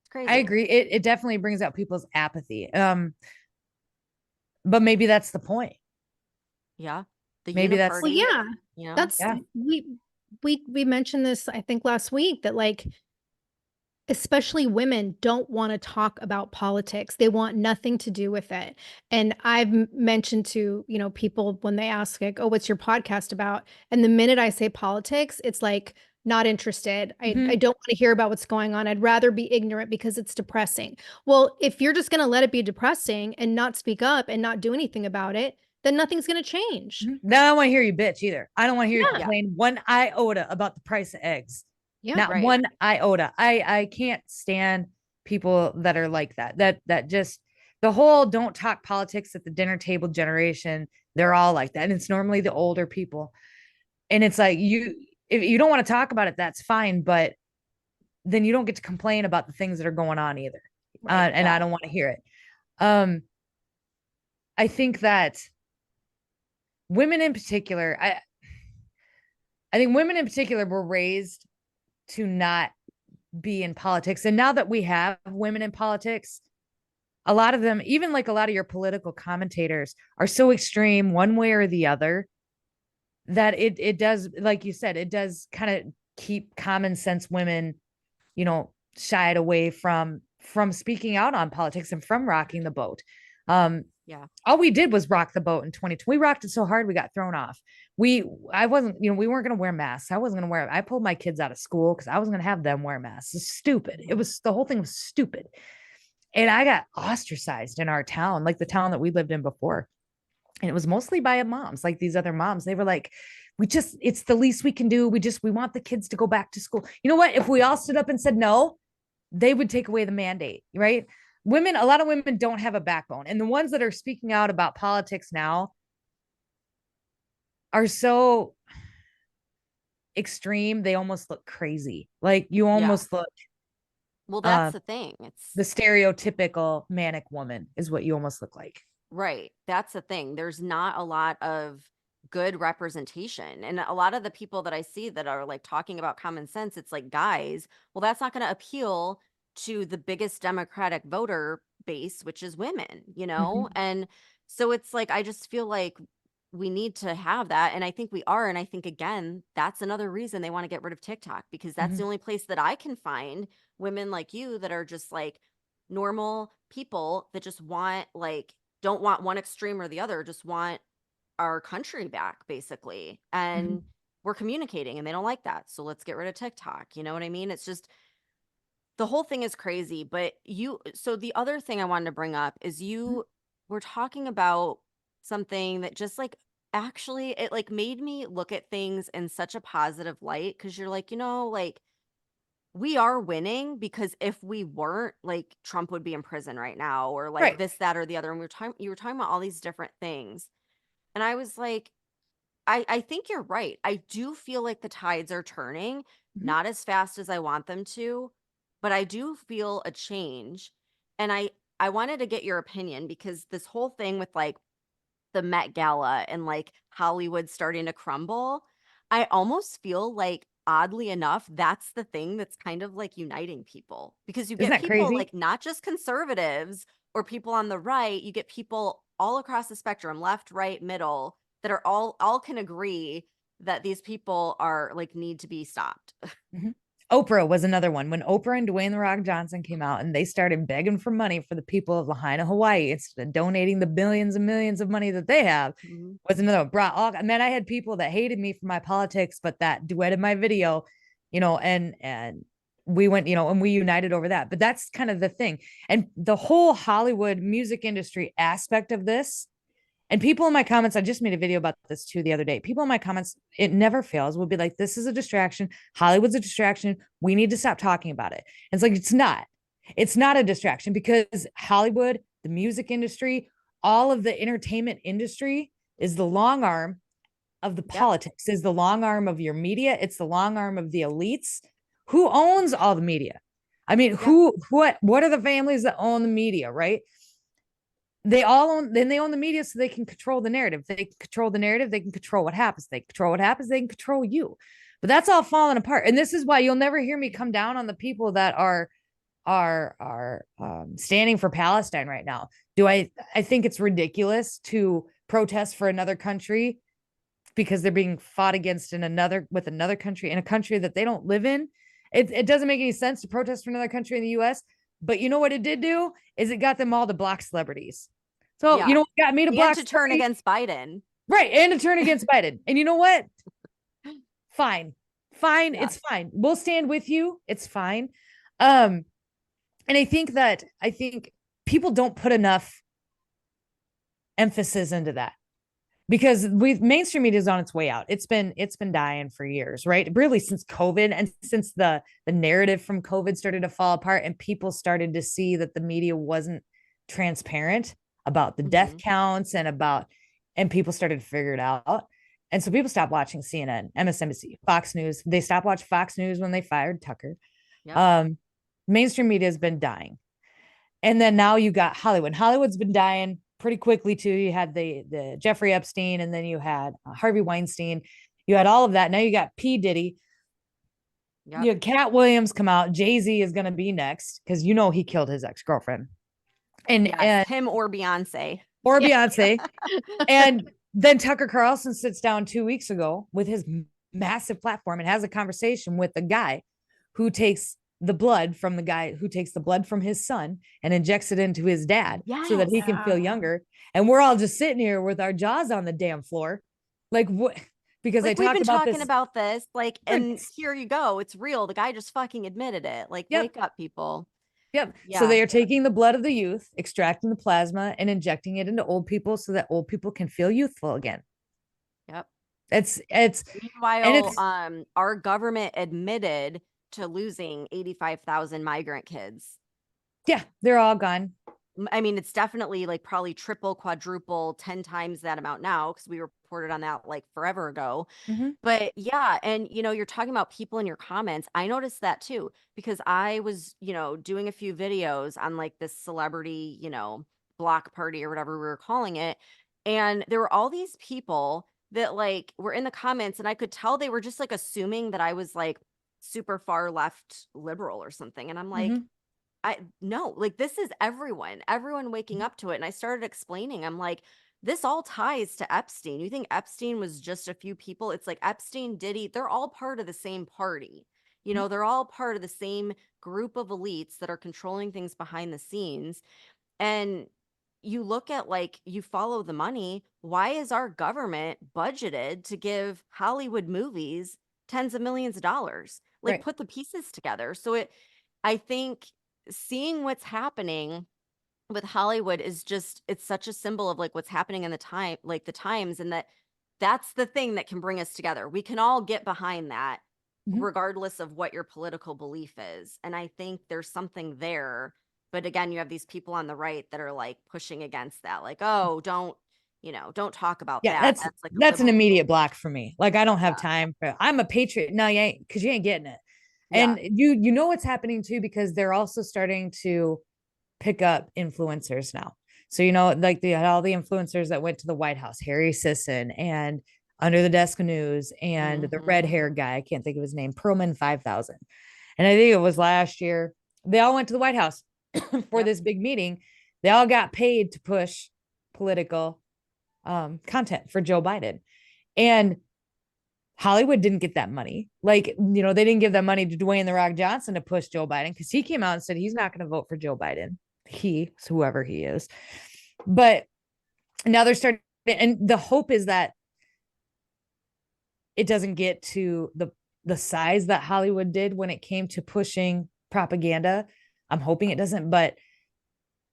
Speaker 1: It's
Speaker 2: I
Speaker 1: crazy.
Speaker 2: agree. It definitely brings out people's apathy. But maybe that's the point.
Speaker 1: Yeah. The
Speaker 2: Maybe that's,
Speaker 3: Well,
Speaker 1: uniparty,
Speaker 3: yeah,
Speaker 1: you know?
Speaker 3: that's
Speaker 2: yeah.
Speaker 3: we mentioned this, I think, last week, that like especially women don't want to talk about politics. They want nothing to do with it. And I've mentioned to, people when they ask like, "Oh, what's your podcast about?" And the minute I say politics, it's like, not interested. I
Speaker 2: Mhm.
Speaker 3: don't want to hear about what's going on. I'd rather be ignorant because it's depressing. Well, if you're just going to let it be depressing and not speak up and not do anything about it, then nothing's going to change.
Speaker 2: Then I don't want to hear you bitch either. I don't want to hear you
Speaker 3: Yeah.
Speaker 2: complain one iota about the price of eggs.
Speaker 3: Yeah.
Speaker 2: Not
Speaker 1: Right.
Speaker 2: one iota. I can't stand people that are like that. That just, the whole don't talk politics at the dinner table generation, they're all like that. And it's normally the older people. And it's like, if you don't want to talk about it, that's fine, but then you don't get to complain about the things that are going on either.
Speaker 3: Right.
Speaker 2: And I don't want to hear it. I think that women in particular, I think women in particular were raised to not be in politics. And now that we have women in politics, a lot of them, even like a lot of your political commentators, are so extreme one way or the other that it does, like you said, it does kind of keep common sense women, shied away from speaking out on politics and from rocking the boat.
Speaker 1: Yeah.
Speaker 2: All we did was rock the boat in 2020. We rocked it so hard we got thrown off. I wasn't, we weren't going to wear masks. I wasn't going to wear it. I pulled my kids out of school because I wasn't going to have them wear masks. It's stupid. The whole thing was stupid. And I got ostracized in our town, like the town that we lived in before. And it was mostly by moms, like these other moms. They were like, it's the least we can do. We want the kids to go back to school. You know what? If we all stood up and said no, they would take away the mandate, right? A lot of women don't have a backbone. And the ones that are speaking out about politics now are so extreme, they almost look crazy. Like you almost look.
Speaker 1: Well, that's the thing. It's
Speaker 2: the stereotypical manic woman is what you almost look like.
Speaker 1: Right. That's the thing. There's not a lot of good representation. And a lot of the people that I see that are like talking about common sense, it's like, guys, well, that's not going to appeal to the biggest Democratic voter base, which is women, And so it's like, I just feel like we need to have that. And I think we are. And I think, again, that's another reason they want to get rid of TikTok, because that's the only place that I can find women like you that are just like normal people that just want don't want one extreme or the other, just want our country back, basically. And we're communicating and they don't like that. So let's get rid of TikTok. You know what I mean? It's just, the whole thing is crazy. But so the other thing I wanted to bring up is you were talking about something that just actually, it made me look at things in such a positive light. Cause you're like, we are winning, because if we weren't, Trump would be in prison right now, or
Speaker 2: Right.
Speaker 1: this, that, or the other. And you were talking about all these different things. And I was like, I think you're right. I do feel like the tides are turning, not as fast as I want them to, but I do feel a change. And I wanted to get your opinion, because this whole thing with the Met Gala and Hollywood starting to crumble, I almost feel like, oddly enough, that's the thing that's kind of uniting people, because you
Speaker 2: Isn't
Speaker 1: get
Speaker 2: that
Speaker 1: people
Speaker 2: crazy?
Speaker 1: not just conservatives or people on the right, you get people all across the spectrum, left, right, middle, that are all can agree that these people are need to be stopped.
Speaker 2: Oprah was another one. When Oprah and Dwayne The Rock Johnson came out and they started begging for money for the people of Lahaina, Hawaii, instead of donating the billions and millions of money that they have, was another one. Brought all, man, I had people that hated me for my politics, but that duetted my video, and we went, and we united over that. But that's kind of the thing. And the whole Hollywood music industry aspect of this, and people in my comments, I just made a video about this too the other day. People in my comments, it never fails, will be like, this is a distraction. Hollywood's a distraction. We need to stop talking about it. And it's like, it's not. It's not a distraction, because Hollywood, the music industry, all of the entertainment industry is the long arm of the politics, is the long arm of your media. It's the long arm of the elites. Who owns all the media? I mean, what are the families that own the media, right? They own the media, so they can control the narrative. They can control the narrative. They can control what happens. They control what happens. They can control you. But that's all falling apart. And this is why you'll never hear me come down on the people that are standing for Palestine right now. I think it's ridiculous to protest for another country because they're being fought against with another country, in a country that they don't live in. It doesn't make any sense to protest for another country in the US. But you know what it did do is it got them all to block celebrities. So you know what got me to block,
Speaker 1: to turn against Biden.
Speaker 2: Right. And to turn against Biden. And you know what? Fine. Yeah. It's fine. We'll stand with you. It's fine. And I think people don't put enough emphasis into that, because mainstream media is on its way out. It's been dying for years, right? Really since COVID, and since the narrative from COVID started to fall apart, and people started to see that the media wasn't transparent about the death counts and people started to figure it out. And so people stopped watching CNN, MSNBC, Fox News. They stopped watching Fox News when they fired Tucker. Mainstream media has been dying. And then now you got Hollywood. Hollywood's been dying pretty quickly too. You had the Jeffrey Epstein, and then you had Harvey Weinstein. You had all of that. Now you got P. Diddy.
Speaker 1: Yep.
Speaker 2: You had Cat Williams come out. Jay-Z is going to be next because you know he killed his ex-girlfriend.
Speaker 1: Yes,
Speaker 2: And
Speaker 1: him or Beyonce.
Speaker 2: or Beyonce. And then Tucker Carlson sits down 2 weeks ago with his massive platform and has a conversation with the guy who takes the blood from the guy who takes the blood from his son and injects it into his dad so that
Speaker 1: Yes.
Speaker 2: he can feel younger. And we're all just sitting here with our jaws on the damn floor. Like what? Because
Speaker 1: Like
Speaker 2: I
Speaker 1: we've
Speaker 2: talked
Speaker 1: been
Speaker 2: about
Speaker 1: talking
Speaker 2: this.
Speaker 1: about this, like,
Speaker 2: for-
Speaker 1: and here you go. It's real. The guy just fucking admitted it. Like,
Speaker 2: Yep.
Speaker 1: wake up, people.
Speaker 2: Yep. So
Speaker 1: Yeah.
Speaker 2: they are taking the blood of the youth, extracting the plasma, and injecting it into old people so that old people can feel youthful again.
Speaker 1: Yep.
Speaker 2: It's
Speaker 1: Meanwhile, our government admitted to losing 85,000 migrant kids.
Speaker 2: yeah, they're all gone.
Speaker 1: I mean, it's definitely like probably triple, quadruple, 10 times that amount now because we reported on that like forever ago.
Speaker 2: Mhm.
Speaker 1: But yeah, and you're talking about people in your comments. I noticed that too because I was, doing a few videos on like this celebrity, block party or whatever we were calling it. And there were all these people that like were in the comments, and I could tell they were just like assuming that I was like super far left liberal or something. And I'm like,
Speaker 2: Mhm.
Speaker 1: I no, like this is everyone waking up to it. And I started explaining, I'm like, this all ties to Epstein. You think Epstein was just a few people? It's like Epstein, Diddy, they're all part of the same party. They're all part of the same group of elites that are controlling things behind the scenes. And you look at like, you follow the money. Why is our government budgeted to give Hollywood movies tens of millions of dollars? Like,
Speaker 2: Right.
Speaker 1: put the pieces together. I think seeing what's happening with Hollywood is just, it's such a symbol of like what's happening in the time, like the times, and that's the thing that can bring us together. We can all get behind that
Speaker 2: Mhm.
Speaker 1: regardless of what your political belief is. And I think there's something there. But again, you have these people on the right that are like pushing against that, like, oh, don't talk about
Speaker 2: Yeah,
Speaker 1: that. That's like a
Speaker 2: that's an
Speaker 1: liberal.
Speaker 2: immediate block for me. Like I don't have
Speaker 1: Yeah.
Speaker 2: time for I'm a patriot. No, you ain't because you ain't getting it.
Speaker 1: Yeah.
Speaker 2: And you know what's happening too, because they're also starting to pick up influencers now. So like all the influencers that went to the White House, Harry Sisson and Under the Desk News and the red
Speaker 1: Mhm.
Speaker 2: hair guy, I can't think of his name, Perlman 5000. And I think it was last year. They all went to the White House for
Speaker 1: Yep.
Speaker 2: this big meeting. They all got paid to push political content for Joe Biden. And Hollywood didn't get that money. Like, they didn't give that money to Dwayne The Rock Johnson to push Joe Biden because he came out and said he's not going to vote for Joe Biden. Whoever he is. But now they're starting, and the hope is that it doesn't get to the size that Hollywood did when it came to pushing propaganda. I'm hoping it doesn't, but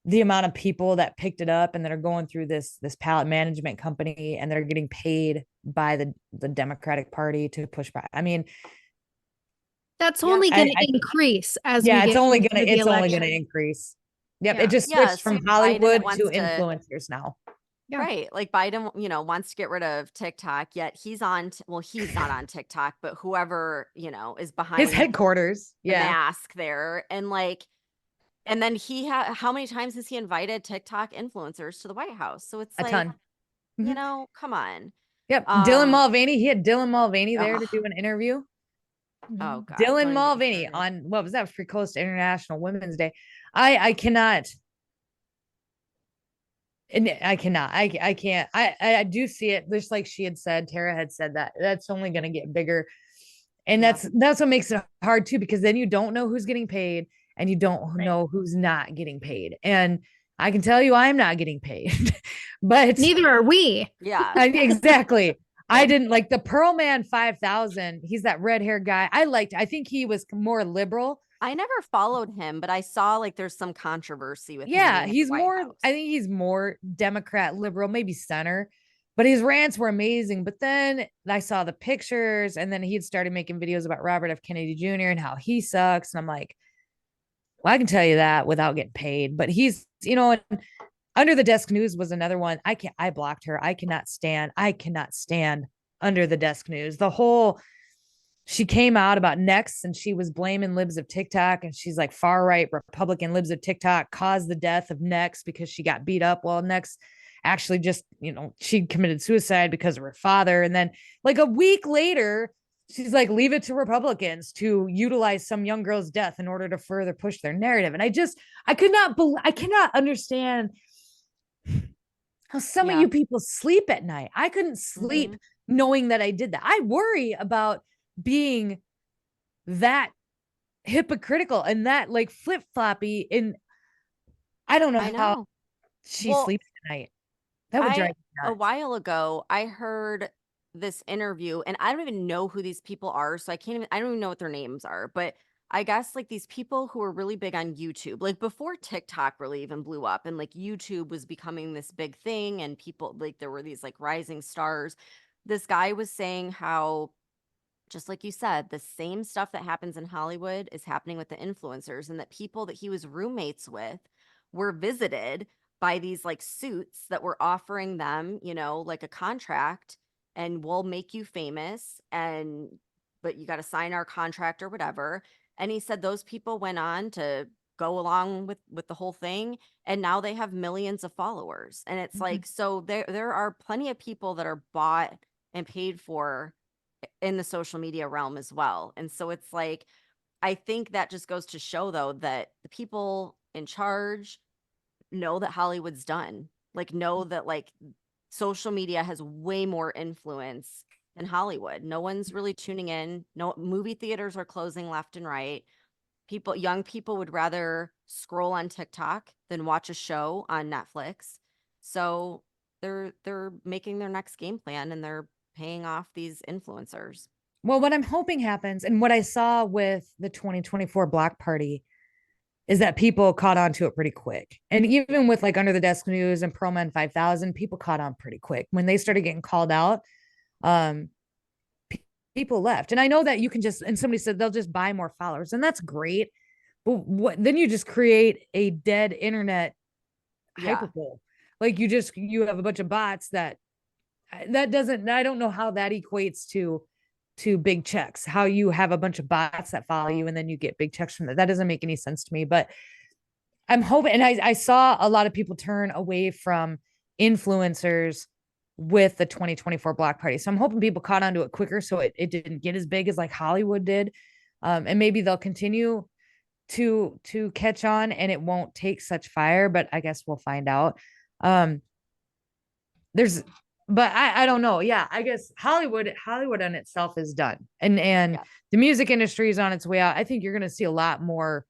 Speaker 2: the amount of people that picked it up and that are going through this pallet management company and they're getting paid by the Democratic Party to push back. I mean,
Speaker 3: That's
Speaker 1: Yeah.
Speaker 3: only going to increase as we
Speaker 2: yeah,
Speaker 3: get
Speaker 2: it's only
Speaker 3: closer
Speaker 2: gonna
Speaker 3: to the
Speaker 2: it's only
Speaker 3: election.
Speaker 2: gonna increase. Yep,
Speaker 3: Yeah.
Speaker 2: it just
Speaker 1: Yeah,
Speaker 2: switched from
Speaker 1: so Biden
Speaker 2: Hollywood
Speaker 1: wants
Speaker 2: to
Speaker 1: to
Speaker 2: influencers now.
Speaker 3: Yeah.
Speaker 1: Right. Like Biden, wants to get rid of TikTok, yet he's on, well, he's not on TikTok, but whoever, is
Speaker 2: His
Speaker 1: behind
Speaker 2: headquarters,
Speaker 1: the
Speaker 2: yeah,
Speaker 1: mask there. And like, and then how many times has he invited TikTok influencers to the White House? So it's
Speaker 2: a
Speaker 1: like,
Speaker 2: ton. Mhm.
Speaker 1: come on.
Speaker 2: Yep, Dylan
Speaker 1: Um,
Speaker 2: Mulvaney. He had Dylan Mulvaney there to
Speaker 1: ugh,
Speaker 2: do an interview.
Speaker 1: oh God,
Speaker 2: Dylan
Speaker 1: don't even get me
Speaker 2: Mulvaney
Speaker 1: started.
Speaker 2: on what was that? Free Coast International Women's Day. I cannot. And I cannot. I can't. I do see it. Just like she had said, Tara had said that that's only going to get bigger, and
Speaker 1: Yep.
Speaker 2: that's what makes it hard too, because then you don't know who's getting paid and you don't
Speaker 3: Right.
Speaker 2: know who's not getting paid. And I can tell you, I'm not getting paid, but
Speaker 3: Neither are we.
Speaker 1: Yeah.
Speaker 2: exactly. I didn't like the Pearl Man 5000. He's that red hair guy. I think he was more liberal.
Speaker 1: I never followed him, but I saw like there's some controversy with him
Speaker 2: Yeah,
Speaker 1: being at the
Speaker 2: he's
Speaker 1: White
Speaker 2: more,
Speaker 1: House.
Speaker 2: I think he's more Democrat, liberal, maybe center, but his rants were amazing. But then I saw the pictures and then he'd started making videos about Robert F. Kennedy Jr. and how he sucks. And I'm like, well, I can tell you that without getting paid, but he's, Under the Desk News was another one. I blocked her. I cannot stand Under the Desk News. She came out about Next and she was blaming libs of TikTok. And she's like, far right Republican libs of TikTok caused the death of Next because she got beat up. Well, Next actually just, she committed suicide because of her father. And then like a week later, she's like, leave it to Republicans to utilize some young girl's death in order to further push their narrative. And I cannot understand how some of you people sleep at night. I couldn't sleep knowing that I did that. I worry about being that hypocritical and that like flip-floppy. And I don't know how she sleeps at night. That would drive me nuts.
Speaker 1: A while ago, I heard this interview, and I don't even know who these people are, so I don't even know what their names are, but I guess like these people who are really big on YouTube, like before TikTok really even blew up and like YouTube was becoming this big thing and people like there were these like rising stars. This guy was saying how, just like you said, the same stuff that happens in Hollywood is happening with the influencers, and that people that he was roommates with were visited by these like suits that were offering them, like a contract, and we'll make you famous, but you got to sign our contract or whatever. And he said those people went on to go along with the whole thing, and now they have millions of followers. And it's like, so there are plenty of people that are bought and paid for in the social media realm as well. And so it's like, I think that just goes to show though that the people in charge know that Hollywood's done. Like know that like social media has way more influence than Hollywood. No one's really tuning in. No, movie theaters are closing left and right. Young people would rather scroll on TikTok than watch a show on Netflix. So they're making their next game plan and they're paying off these influencers.
Speaker 2: Well, what I'm hoping happens, and what I saw with the 2024 Block Party, is that people caught on to it pretty quick. And even with like Under the Desk News and Pro Men 5000, people caught on pretty quick. When they started getting called out, people left. And I know that you can just, and somebody said they'll just buy more followers, and that's great. But then you just create a dead internet hyperpole. Like you have a bunch of bots that doesn't, I don't know how that equates to big checks, how you have a bunch of bots that follow you and then you get big checks from that. That doesn't make any sense to me, but I'm hoping, and I saw a lot of people turn away from influencers with the 2024 Block Party. So I'm hoping people caught onto it quicker so it didn't get as big as like Hollywood did. And maybe they'll continue to catch on and it won't take such fire, but I guess we'll find out. But I don't know. Yeah, I guess Hollywood on itself is done. And the music industry is on its way out. I think you're going to see a lot more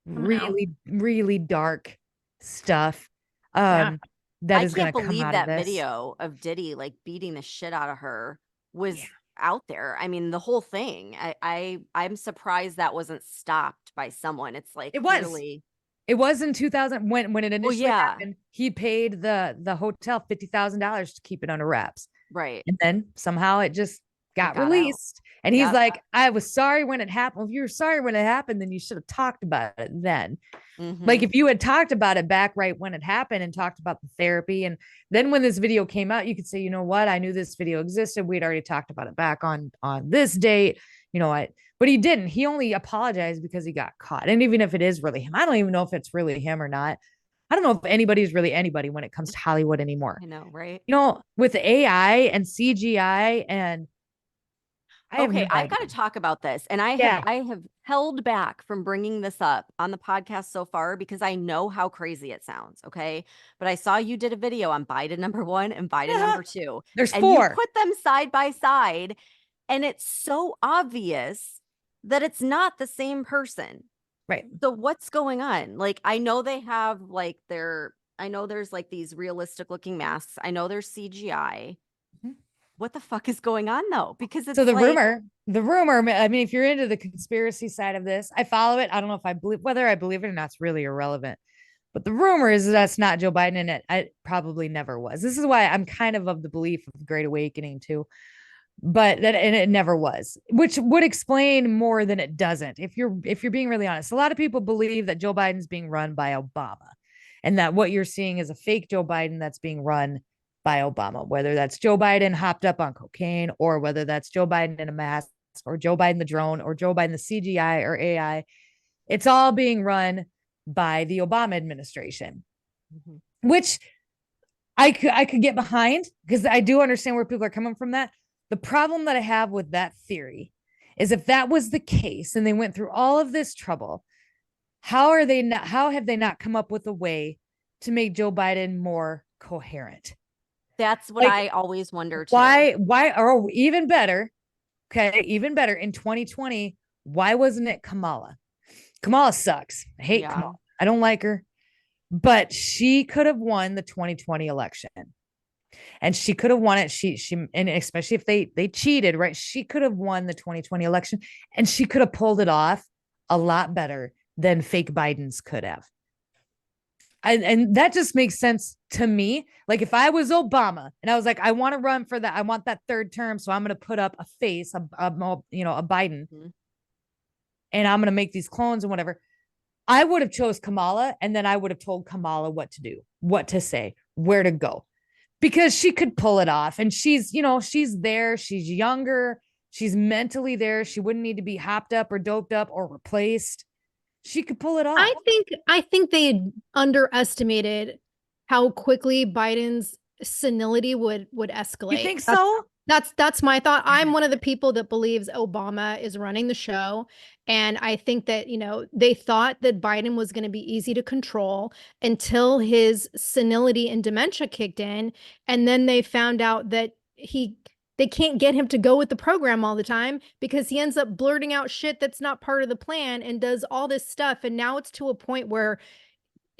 Speaker 2: really, really dark stuff. That is going to come out of this. I can't believe that
Speaker 1: video of Diddy like beating the shit out of her was out there. I mean, the whole thing. I'm surprised that wasn't stopped by someone. It's like
Speaker 2: it was in 2000 when it initially happened. He paid the hotel $50,000 to keep it under wraps.
Speaker 1: Right.
Speaker 2: And then somehow it just got released. Out. And he's like, I was sorry when it happened. Well, if you were sorry when it happened, then you should have talked about it then. Like if you had talked about it back right when it happened and talked about the therapy. And then when this video came out, you could say, you know what? I knew this video existed. We'd already talked about it back on this date. You know what? But he didn't. He only apologized because he got caught. And even if it is really him, I don't even know if it's really him or not. I don't know if anybody's really anybody when it comes to Hollywood anymore.
Speaker 1: I know, right?
Speaker 2: With AI and CGI and
Speaker 1: I've got to talk about this. And I have held back from bringing this up on the podcast so far because I know how crazy it sounds. Okay. But I saw you did a video on Biden #1 and Biden #2.
Speaker 2: There's 4.
Speaker 1: You put them side by side. And it's so obvious that it's not the same person.
Speaker 2: Right.
Speaker 1: So what's going on? Like, I know they have like I know there's like these realistic looking masks. I know there's CGI. What the fuck is going on though? Because it's
Speaker 2: so the rumor, I mean, if you're into the conspiracy side of this, I follow it. I don't know if whether I believe it or not, it's really irrelevant. But the rumor is that's not Joe Biden, and it probably never was. This is why I'm kind of the belief of the Great Awakening too. But and it never was, which would explain more than it doesn't. If you're being really honest, a lot of people believe that Joe Biden's being run by Obama and that what you're seeing is a fake Joe Biden that's being run by Obama, whether that's Joe Biden hopped up on cocaine or whether that's Joe Biden in a mask or Joe Biden the drone or Joe Biden the CGI or AI. It's all being run by the Obama administration, which I could get behind, because I do understand where people are coming from that. The problem that I have with that theory is, if that was the case and they went through all of this trouble, how have they not come up with a way to make Joe Biden more coherent?
Speaker 1: That's what
Speaker 2: Like,
Speaker 1: I always wonder too.
Speaker 2: why, or even better, okay, even better, in 2020, why wasn't it Kamala? Kamala sucks. I hate
Speaker 1: Yeah.
Speaker 2: Kamala. I don't like her, but she could have won the 2020 election. And she could have won it. And especially if they cheated, right? She could have won the 2020 election, and she could have pulled it off a lot better than fake Biden's could have. And that just makes sense to me. Like, if I was Obama and I was like, I want to run for that, I want that third term, so I'm going to put up a face, a Biden, and I'm going to make these clones and whatever. I would have chose Kamala, and then I would have told Kamala what to do, what to say, where to go, because she could pull it off. And she's there. She's younger. She's mentally there. She wouldn't need to be hopped up or doped up or replaced. She could pull it off.
Speaker 3: I think they underestimated how quickly Biden's senility would escalate.
Speaker 2: You think so?
Speaker 3: That's my thought. I'm one of the people that believes Obama is running the show. And I think that, they thought that Biden was going to be easy to control until his senility and dementia kicked in. And then they found out that they can't get him to go with the program all the time, because he ends up blurting out shit that's not part of the plan and does all this stuff. And now it's to a point where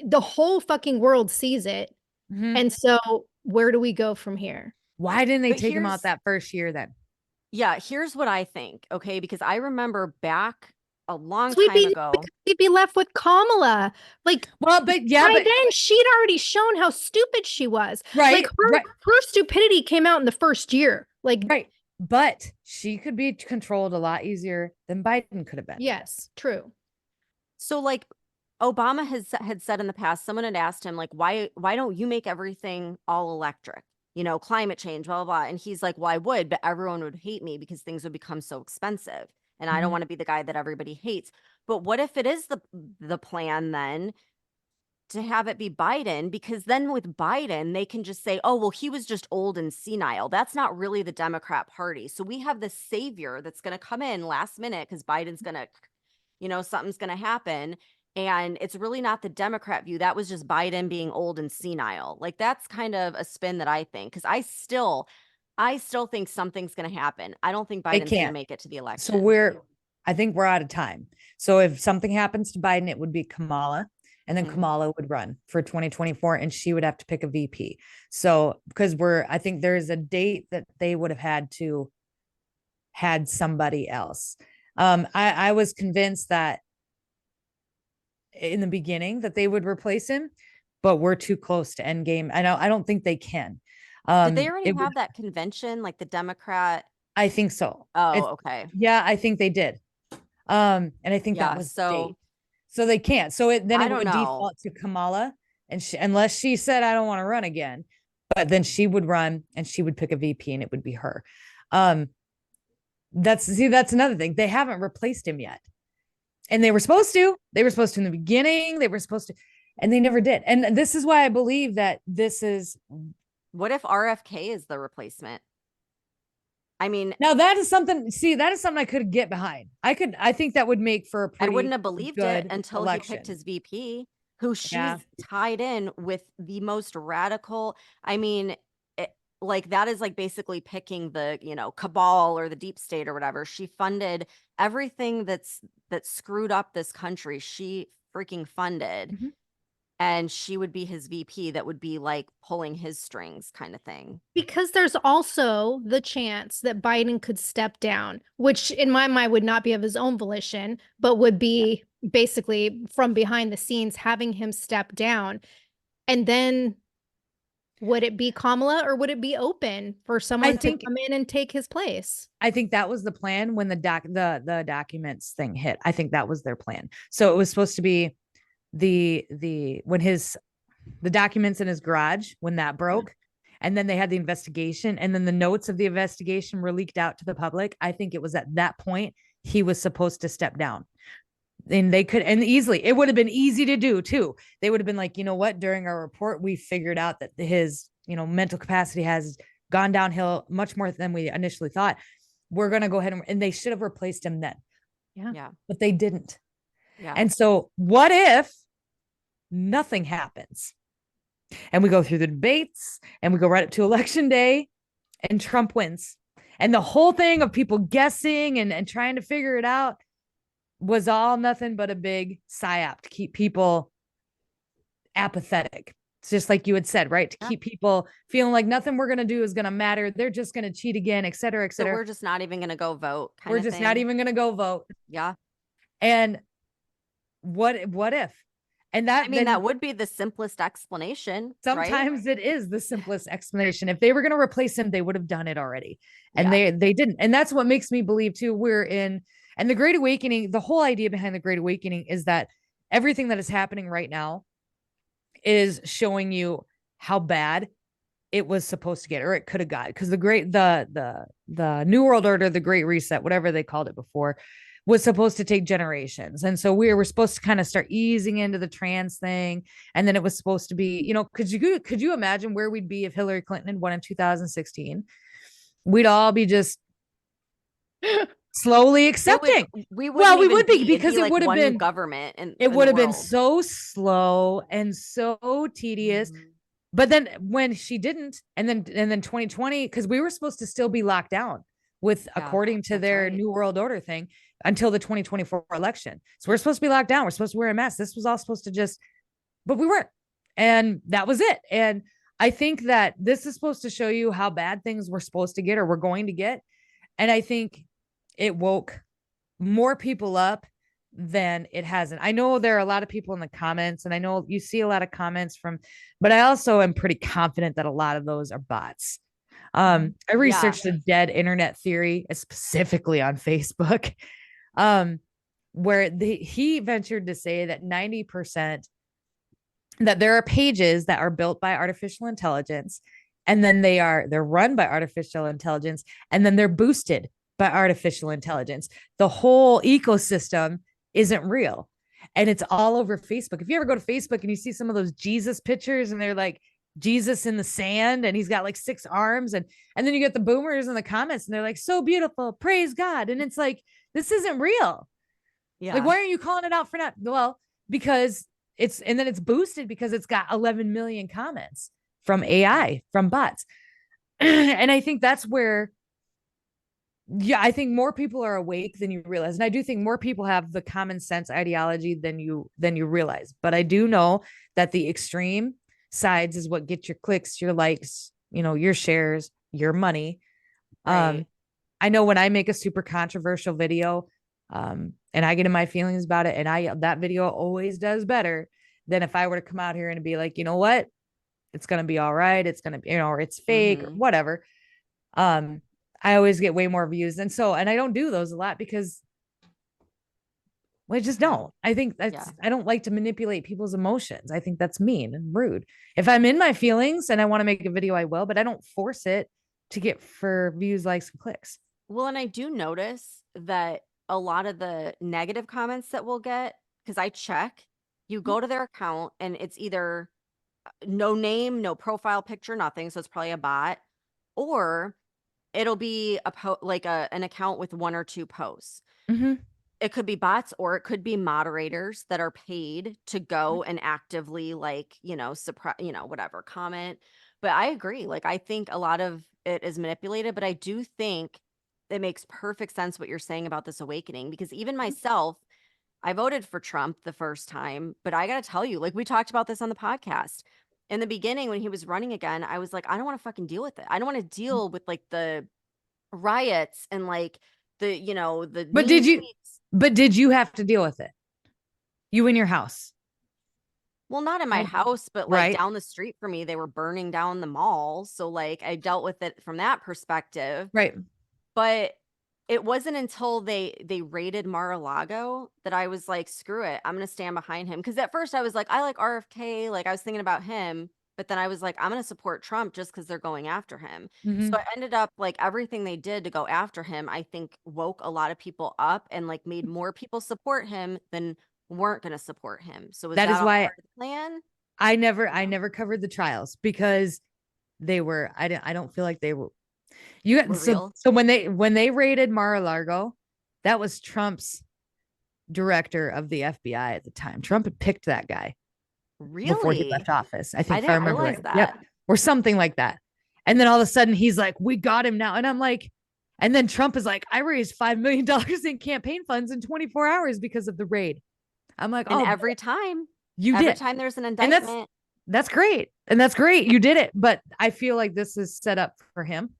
Speaker 3: the whole fucking world sees it.
Speaker 2: Mhm.
Speaker 3: And so where do we go from here?
Speaker 2: Why didn't they
Speaker 1: But
Speaker 2: take him out that first year then?
Speaker 1: Yeah, here's what I think, okay? Because I remember back a long
Speaker 3: We'd
Speaker 1: time
Speaker 3: be,
Speaker 1: ago.
Speaker 3: we'd be left with Kamala. Like,
Speaker 2: Well, but yeah,
Speaker 3: by
Speaker 2: but
Speaker 3: then she'd already shown how stupid she was.
Speaker 2: right,
Speaker 3: Like
Speaker 2: right,
Speaker 3: her stupidity came out in the first year. Like,
Speaker 2: right. But she could be controlled a lot easier than Biden could have been.
Speaker 3: yes, true.
Speaker 1: So like Obama had said in the past, someone had asked him like, why don't you make everything all electric? Climate change, blah, blah, blah. And he's like, well, I would, but everyone would hate me because things would become so expensive. And I don't
Speaker 2: Mhm.
Speaker 1: want to be the guy that everybody hates. But what if it is the plan then to have it be Biden? Because then with Biden, they can just say, oh, well, he was just old and senile. That's not really the Democrat Party. So we have this savior that's going to come in last minute because Biden's going to, something's going to happen. And it's really not the Democrat view. That was just Biden being old and senile. Like, that's kind of a spin that I think, because I still think something's going to happen. I don't think
Speaker 2: They
Speaker 1: Biden's going to
Speaker 2: can't.
Speaker 1: make it to the
Speaker 2: So
Speaker 1: election.
Speaker 2: I think we're out of time. So if something happens to Biden, it would be Kamala, and then
Speaker 1: Mhm.
Speaker 2: Kamala would run for 2024, and she would have to pick a VP. So because I think there's a date that they would have had somebody else. I was convinced that in the beginning that they would replace him, but we're too close to endgame. I don't think they can.
Speaker 1: Did they already
Speaker 2: It would,
Speaker 1: have that convention, like the Democrat?
Speaker 2: I think so.
Speaker 1: Oh, okay.
Speaker 2: Yeah, I think they did. And I think that
Speaker 1: Yeah.
Speaker 2: was the
Speaker 1: So
Speaker 2: date. So they can't. So then
Speaker 1: I
Speaker 2: it
Speaker 1: don't
Speaker 2: would
Speaker 1: know.
Speaker 2: default to Kamala, and unless she said I don't want to run again, but then she would run and she would pick a VP, and it would be her. Um, that's another thing. They haven't replaced him yet. And they were supposed to. They were supposed to in the beginning. They were supposed to, and they never did. And this is why I believe that this is.
Speaker 1: What if RFK is the replacement? I mean,
Speaker 2: Now that is something. See, that is something I could get behind. I think that would make for a
Speaker 1: I
Speaker 2: pretty
Speaker 1: wouldn't have believed it
Speaker 2: good
Speaker 1: until he
Speaker 2: election.
Speaker 1: picked his VP, who
Speaker 2: Yeah.
Speaker 1: she's tied in with the most radical. I mean, like that is like basically picking the, cabal or the deep state or whatever. She funded everything that screwed up this country. She freaking funded.
Speaker 2: Mhm.
Speaker 1: And she would be his VP that would be like pulling his strings kind of thing.
Speaker 3: Because there's also the chance that Biden could step down, which in my mind would not be of his own volition, but would be basically from behind the scenes having him step down. And then would it be Kamala, or would it be open for someone to come in and take his place?
Speaker 2: I think that was the plan when the documents thing hit. I think that was their plan. So it was supposed to be the documents in his garage when that broke, and then they had the investigation, and then the notes of the investigation were leaked out to the public. I think it was at that point he was supposed to step down. And they could, and easily, it would have been easy to do too. They would have been like, you know what, during our report we figured out that his mental capacity has gone downhill much more than we initially thought. We're going to go ahead and they should have replaced him then.
Speaker 1: Yeah.
Speaker 2: But they didn't.
Speaker 1: Yeah.
Speaker 2: And so what if nothing happens and we go through the debates and we go right up to election day and Trump wins? And the whole thing of people guessing and trying to figure it out was all nothing but a big psyop to keep people apathetic. It's just like you had said, right? To keep people feeling like nothing we're going to do is going to matter. They're just going to cheat again, et cetera, et cetera.
Speaker 1: So we're just not even going to go vote.
Speaker 2: We're just not even going to go vote.
Speaker 1: Yeah.
Speaker 2: And what if? And that,
Speaker 1: that would be the simplest explanation.
Speaker 2: Sometimes
Speaker 1: right?
Speaker 2: It is the simplest explanation. If they were going to replace him, they would have done it already. And they didn't. And that's what makes me believe too, and the Great Awakening, the whole idea behind the Great Awakening is that everything that is happening right now is showing you how bad it was supposed to get, or it could have got, because the New World Order, the Great Reset, whatever they called it before, was supposed to take generations. And so we were supposed to kind of start easing into the trans thing. And then it was supposed to be, could you imagine where we'd be if Hillary Clinton had won in 2016? We'd all be just slowly accepting.
Speaker 1: We would be because
Speaker 2: it would have been
Speaker 1: government, and
Speaker 2: it would have been so slow and so tedious.
Speaker 1: Mm-hmm.
Speaker 2: But then when she didn't, and then 2020, because we were supposed to still be locked down according to their New World Order thing until the 2024 election. So we're supposed to be locked down. We're supposed to wear a mask. This was all supposed to but we weren't. And that was it. And I think that this is supposed to show you how bad things were supposed to get, or we're going to get. And I think it woke more people up than it hasn't. I know there are a lot of people in the comments, and I know you see a lot of comments but I also am pretty confident that a lot of those are bots. I researched the dead internet theory, specifically on Facebook, where he ventured to say that 90% that there are pages that are built by artificial intelligence, and then they're run by artificial intelligence, and then they're boosted by artificial intelligence. The whole ecosystem isn't real. And it's all over Facebook. If you ever go to Facebook and you see some of those Jesus pictures and they're like Jesus in the sand and he's got like 6 arms, and then you get the boomers in the comments and they're like, so beautiful, praise God. And it's like, this isn't real. Yeah. Like, why aren't you calling it out for now? Well, because it's boosted because it's got 11 million comments from AI, from bots. And I think that's where, I think more people are awake than you realize. And I do think more people have the common sense ideology than you realize. But I do know that the extreme sides is what gets your clicks, your likes, your shares, your money. Right. I know when I make a super controversial video, and I get in my feelings about it, and that video always does better than if I were to come out here and be like, you know what, it's going to be all right. It's going to be, or it's fake, or whatever. I always get way more views. And I don't do those a lot because I just don't. I think I don't like to manipulate people's emotions. I think that's mean and rude. If I'm in my feelings and I want to make a video, I will, but I don't force it to get for views, likes, and clicks.
Speaker 1: Well, and I do notice that a lot of the negative comments that we'll get, because I check, you go to their account and it's either no name, no profile picture, nothing. So it's probably a bot, or it'll be an account with 1 or 2 posts. Mm-hmm. It could be bots, or it could be moderators that are paid to go and actively suppress, whatever, comment. But I agree. I think a lot of it is manipulated, but I do think it makes perfect sense what you're saying about this awakening, because even myself, I voted for Trump the first time, but I got to tell you, we talked about this on the podcast. In the beginning, when he was running again, I was like, I don't want to fucking deal with it. I don't want to deal with the riots and the
Speaker 2: but did you have to deal with it? You in your house?
Speaker 1: Well, not in my house, but down the street from me, they were burning down the mall. So I dealt with it from that perspective.
Speaker 2: Right.
Speaker 1: But it wasn't until they raided Mar-a-Lago that I was like, screw it, I'm going to stand behind him. Because at first I was like, I like RFK. I was thinking about him. But then I was like, I'm going to support Trump just because they're going after him. Mm-hmm. So I ended up everything they did to go after him, I think woke a lot of people up and made more people support him than weren't going to support him. So that is why part of the plan?
Speaker 2: I never covered the trials, because I don't feel like they were,
Speaker 1: Were real.
Speaker 2: so when they raided Mar-a-Lago, that was Trump's director of the FBI at the time. Trump had picked that guy before he
Speaker 1: Really?
Speaker 2: left office. I
Speaker 1: I
Speaker 2: think if I
Speaker 1: didn't
Speaker 2: remember
Speaker 1: realize
Speaker 2: right. Yep.
Speaker 1: that.
Speaker 2: Or something like that. And then all of a sudden he's like, we got him now. And I'm like, and then Trump is like, I raised $5 million in campaign funds in 24 hours because of the raid. I'm like,
Speaker 1: And
Speaker 2: oh,
Speaker 1: every
Speaker 2: did.
Speaker 1: time there's an
Speaker 2: And
Speaker 1: indictment.
Speaker 2: that's great. And that's great. You did it. But I feel like this is set up for him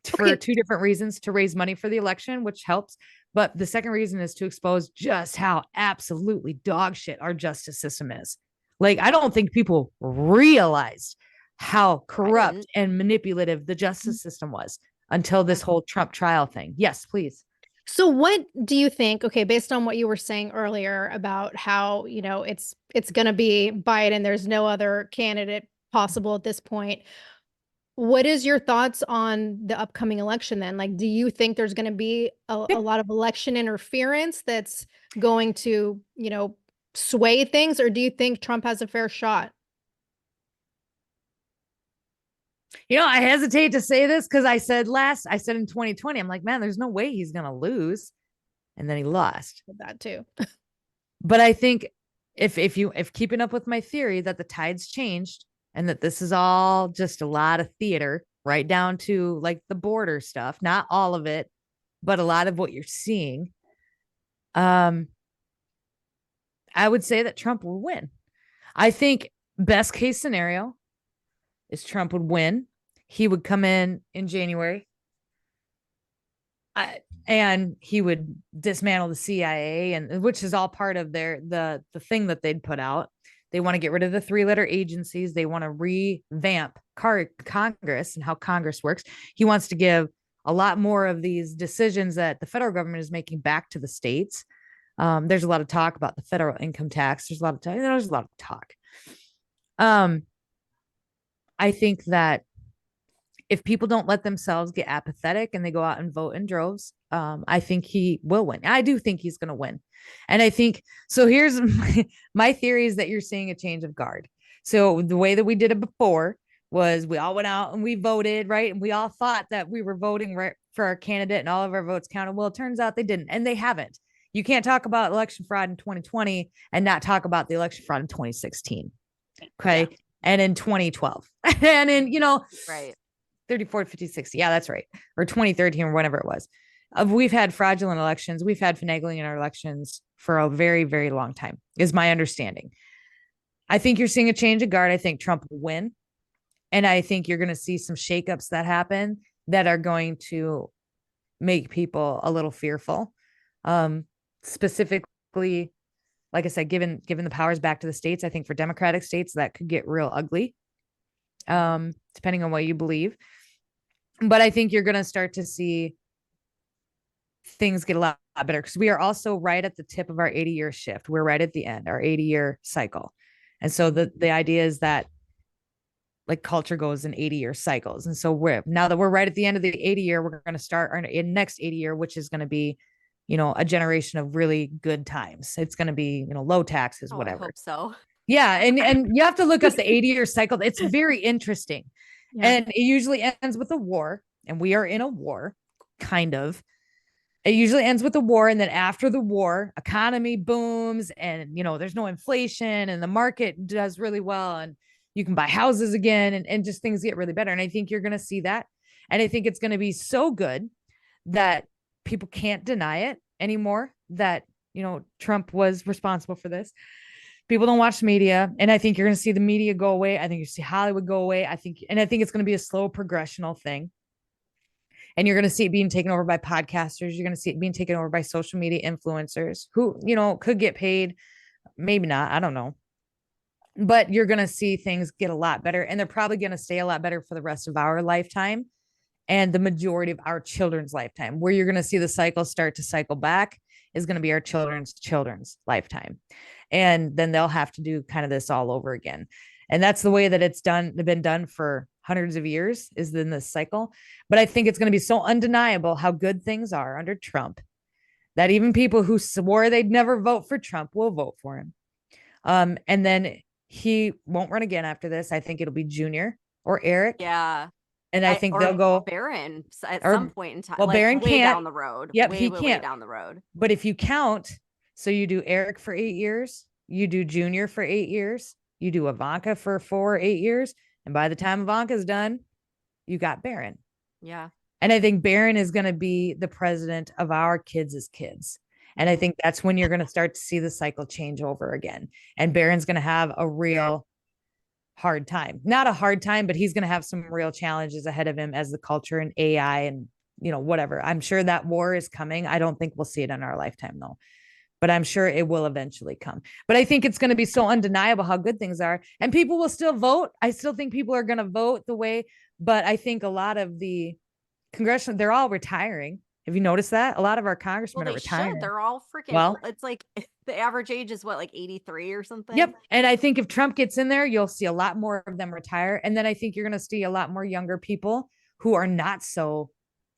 Speaker 2: for
Speaker 3: Okay.
Speaker 2: two different reasons: to raise money for the election, which helps. But the second reason is to expose just how absolutely dog shit our justice system is. Like, I don't think people realized how
Speaker 1: I
Speaker 2: corrupt
Speaker 1: didn't.
Speaker 2: and manipulative the justice system was until this whole Trump trial thing. Yes, please.
Speaker 3: So what do you think, okay, based on what you were saying earlier about how, it's going to be Biden, there's no other candidate possible at this point. What is your thoughts on the upcoming election then? Like, do you think there's going to be a lot of election interference that's going to, sway things, or do you think Trump has a fair shot?
Speaker 2: I hesitate to say this because I said in 2020, I'm like, man, there's no way he's going to lose. And then he lost.
Speaker 3: With that too.
Speaker 2: But I think if keeping up with my theory that the tides changed and that this is all just a lot of theater, right down to like the border stuff, not all of it, but a lot of what you're seeing, I would say that Trump will win. I think best case scenario is Trump would win. He would come in January. And he would dismantle the CIA, and which is all part of the thing that they'd put out. They want to get rid of the 3-letter agencies. They want to revamp Congress and how Congress works. He wants to give a lot more of these decisions that the federal government is making back to the states. There's a lot of talk about the federal income tax. There's a lot of talk. I think that if people don't let themselves get apathetic and they go out and vote in droves, I think he will win. I do think he's going to win. And I think, so here's my theory is that you're seeing a change of guard. So the way that we did it before was we all went out and we voted, right? And we all thought that we were voting right for our candidate and all of our votes counted. Well, it turns out they didn't, and they haven't. You can't talk about election fraud in 2020 and not talk about the election fraud in 2016. Okay. Yeah. And in 2012 and in,
Speaker 1: Right.
Speaker 2: 30, 40, 50, 60. Yeah, that's right. Or 2013 or whenever it was. We've had fraudulent elections. We've had finagling in our elections for a very, very long time, is my understanding. I think you're seeing a change of guard. I think Trump will win. And I think you're going to see some shakeups that happen that are going to make people a little fearful. Specifically, like I said, given the powers back to the states, I think for Democratic states, that could get real ugly, depending on what you believe. But I think you're going to start to see things get a lot better because we are also right at the tip of our 80-year shift. We're right at the end, our 80-year cycle. And so the idea is that like culture goes in 80-year cycles. And so now that we're right at the end of the 80-year, we're going to start our next 80-year, which is going to be, a generation of really good times. It's going to be, low taxes, whatever.
Speaker 1: I hope so.
Speaker 2: Yeah. And you have to look up the 80-year cycle. It's very interesting. Yeah. And it usually ends with a war, and we are in a war, kind of. It usually ends with a war, and then after the war, economy booms, and there's no inflation, and the market does really well, and you can buy houses again, and just things get really better. And I think you're going to see that, and I think it's going to be so good that people can't deny it anymore that Trump was responsible for this. People don't watch media, and I think you're going to see the media go away. I think you see Hollywood go away. I think it's going to be a slow progressional thing. And you're going to see it being taken over by podcasters. You're going to see it being taken over by social media influencers who, could get paid. Maybe not. I don't know. But you're going to see things get a lot better, and they're probably going to stay a lot better for the rest of our lifetime and the majority of our children's lifetime. Where you're going to see the cycle start to cycle back is going to be our children's lifetime. And then they'll have to do kind of this all over again. And that's the way that it's been done for hundreds of years, is in this cycle. But I think it's going to be so undeniable how good things are under Trump that even people who swore they'd never vote for Trump will vote for him. And then he won't run again after this. I think it'll be Junior or Eric.
Speaker 1: Yeah.
Speaker 2: And I think they'll
Speaker 1: Or
Speaker 2: go,
Speaker 1: Barron at some
Speaker 2: or,
Speaker 1: point in time,
Speaker 2: well,
Speaker 1: like
Speaker 2: Barron
Speaker 1: way
Speaker 2: can't.
Speaker 1: down the road,
Speaker 2: Yep,
Speaker 1: way,
Speaker 2: he
Speaker 1: way, way
Speaker 2: can't.
Speaker 1: down the road.
Speaker 2: But if you count, so you do Eric for 8 years, you do Junior for 8 years, you do Ivanka for 8 years. And by the time Ivanka's done, you got Barron.
Speaker 1: Yeah.
Speaker 2: And I think Barron is going to be the president of our kids' kids. And I think that's when you're going to start to see the cycle change over again. And Barron's going to have a real hard time. Not a hard time, but he's going to have some real challenges ahead of him as the culture and AI and, whatever. I'm sure that war is coming. I don't think we'll see it in our lifetime, though. But I'm sure it will eventually come. But I think it's going to be so undeniable how good things are. And people will still vote. I still think people are going to vote the way, but I think a lot of the congressional, they're all retiring. Have you noticed that? A lot of our
Speaker 1: Well,
Speaker 2: congressmen are
Speaker 1: they
Speaker 2: retiring.
Speaker 1: should. They're all freaking
Speaker 2: Well,
Speaker 1: it's like the average age is what, like 83 or something?
Speaker 2: yep. And I think if Trump gets in there, you'll see a lot more of them retire. And then I think you're going to see a lot more younger people who are not so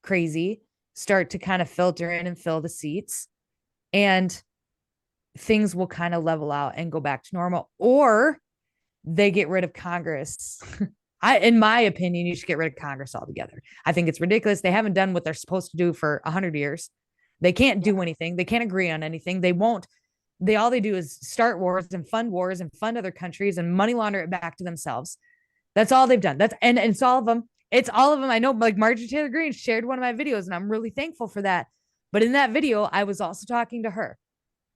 Speaker 2: crazy start to kind of filter in and fill the seats. And things will kind of level out and go back to normal, or they get rid of Congress. In my opinion, you should get rid of Congress altogether. I think it's ridiculous. They haven't done what they're supposed to do for 100 years. They can't do anything. They can't agree on anything. They won't. All they do is start wars and fund other countries and money launder it back to themselves. That's all they've done. And it's all of them. It's all of them. I know, like Marjorie Taylor Greene shared one of my videos, and I'm really thankful for that. But in that video, I was also talking to her.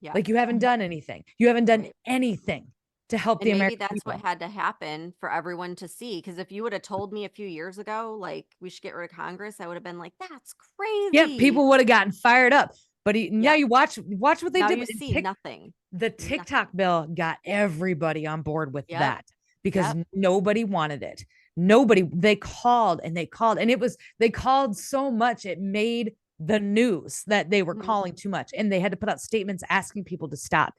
Speaker 1: Yeah.
Speaker 2: Like, you haven't done anything. You haven't done anything to help
Speaker 1: And
Speaker 2: the
Speaker 1: maybe
Speaker 2: American
Speaker 1: that's
Speaker 2: people.
Speaker 1: what had to happen for everyone to see. Because if you would have told me a few years ago, like we should get rid of Congress, I would have been like, that's crazy.
Speaker 2: Yeah, people would have gotten fired up. But now you watch what they
Speaker 1: now
Speaker 2: did.
Speaker 1: you see nothing.
Speaker 2: The TikTok bill got everybody on board with that because nobody wanted it. They called and they called so much it made the news that they were calling too much, and they had to put out statements asking people to stop.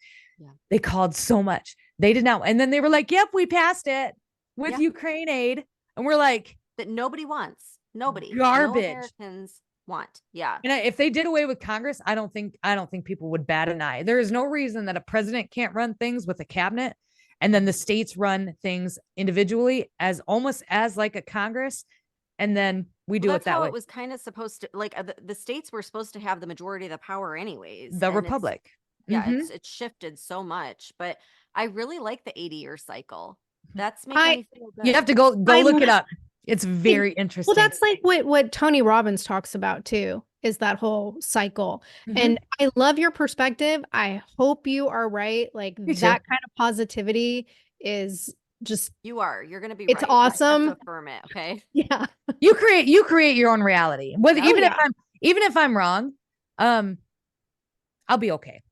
Speaker 2: They called so much. They did not. And then they were like, yep, we passed it with Ukraine aid. And we're like,
Speaker 1: that nobody wants. Nobody.
Speaker 2: Garbage.
Speaker 1: No Americans want. Yeah.
Speaker 2: And if they did away with Congress, I don't think people would bat an eye. There is no reason that a president can't run things with a cabinet, and then the states run things individually as almost as like a Congress, and then we do it that way.
Speaker 1: It was kind of supposed to, like, the states were supposed to have the majority of the power anyways.
Speaker 2: The republic.
Speaker 1: It's shifted so much, but I really like the 80-year cycle. That's making me feel good.
Speaker 2: You have to go look it up. It's very interesting.
Speaker 3: Well, that's like what Tony Robbins talks about too, is that whole cycle. And I love your perspective. I hope you are right. Like that kind of positivity is just you're going to be
Speaker 1: it's
Speaker 3: right. Awesome.
Speaker 1: Right. Affirm it, okay?
Speaker 2: Yeah. You create your own reality. Even if I'm wrong, I'll be okay.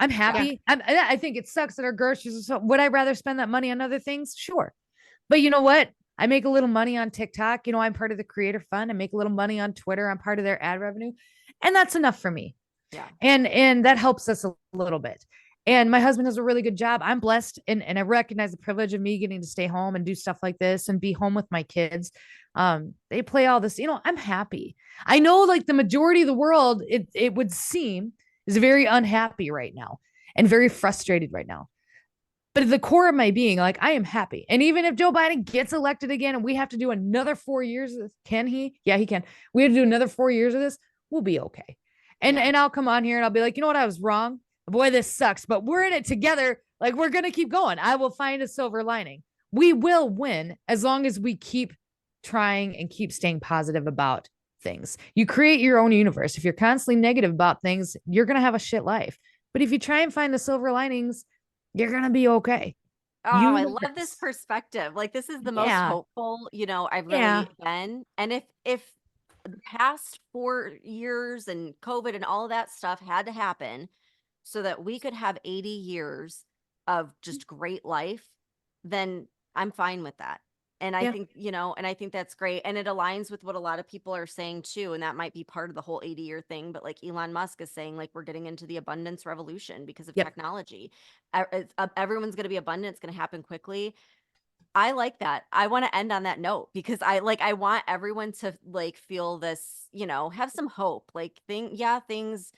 Speaker 2: I'm happy. I think it sucks that our groceries are so. Would I rather spend that money on other things? Sure. But you know what? I make a little money on TikTok. I'm part of the Creator Fund. I make a little money on Twitter. I'm part of their ad revenue. And that's enough for me.
Speaker 1: Yeah.
Speaker 2: And that helps us a little bit. And my husband does a really good job. I'm blessed. And I recognize the privilege of me getting to stay home and do stuff like this and be home with my kids. They play all this, I'm happy. I know, like, the majority of the world, it would seem, is very unhappy right now and very frustrated right now. But at the core of my being, like, I am happy. And even if Joe Biden gets elected again and we have to do another 4 years of this, can he? Yeah, he can. We have to do another 4 years of this. We'll be okay. And I'll come on here and I'll be like, you know what? I was wrong. Boy, this sucks, but we're in it together. Like, we're going to keep going. I will find a silver lining. We will win as long as we keep trying and keep staying positive about things. You create your own universe. If you're constantly negative about things, you're going to have a shit life. But if you try and find the silver linings, you're going to be okay.
Speaker 1: Oh, I love this perspective. Like, this is the most hopeful, I've really been. And if the past 4 years and COVID and all of that stuff had to happen so that we could have 80 years of just great life, then I'm fine with that. And I think, and I think that's great. And it aligns with what a lot of people are saying too. And that might be part of the whole 80-year thing. But like Elon Musk is saying, like, we're getting into the abundance revolution because of technology. Everyone's going to be abundant. It's going to happen quickly. I like that. I want to end on that note because I want everyone to like feel this, have some hope. Like things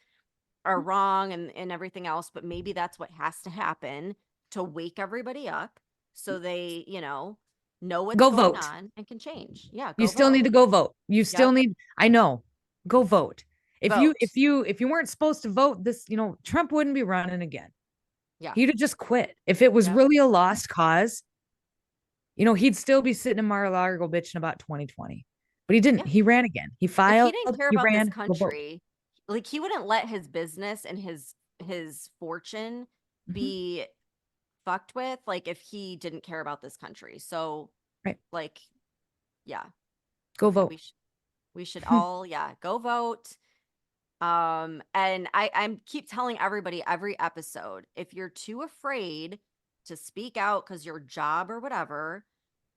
Speaker 1: are wrong and everything else, but maybe that's what has to happen to wake everybody up so they, know what's
Speaker 2: Go
Speaker 1: going
Speaker 2: vote.
Speaker 1: on and can change. Yeah,
Speaker 2: You
Speaker 1: go
Speaker 2: still
Speaker 1: vote.
Speaker 2: need to go vote. You still
Speaker 1: Yep.
Speaker 2: need, I know, go vote.
Speaker 1: Vote.
Speaker 2: If you weren't supposed to vote this, you know, Trump wouldn't be running again.
Speaker 1: Yeah.
Speaker 2: He'd have just quit. If it was
Speaker 1: Yep.
Speaker 2: really a lost cause, you know, he'd still be sitting in Mar-a-Lago bitching about 2020. But he didn't.
Speaker 1: Yeah.
Speaker 2: He ran again. He
Speaker 1: If he
Speaker 2: filed,
Speaker 1: didn't care
Speaker 2: he
Speaker 1: about this
Speaker 2: ran, go vote.
Speaker 1: country, like he wouldn't let his business and his fortune be fucked with, like if he didn't care about this country. So
Speaker 2: Right.
Speaker 1: like, yeah.
Speaker 2: Go
Speaker 1: Okay,
Speaker 2: vote.
Speaker 1: we should all, yeah, go vote. And I'm keep telling everybody every episode, if you're too afraid to speak out because your job or whatever,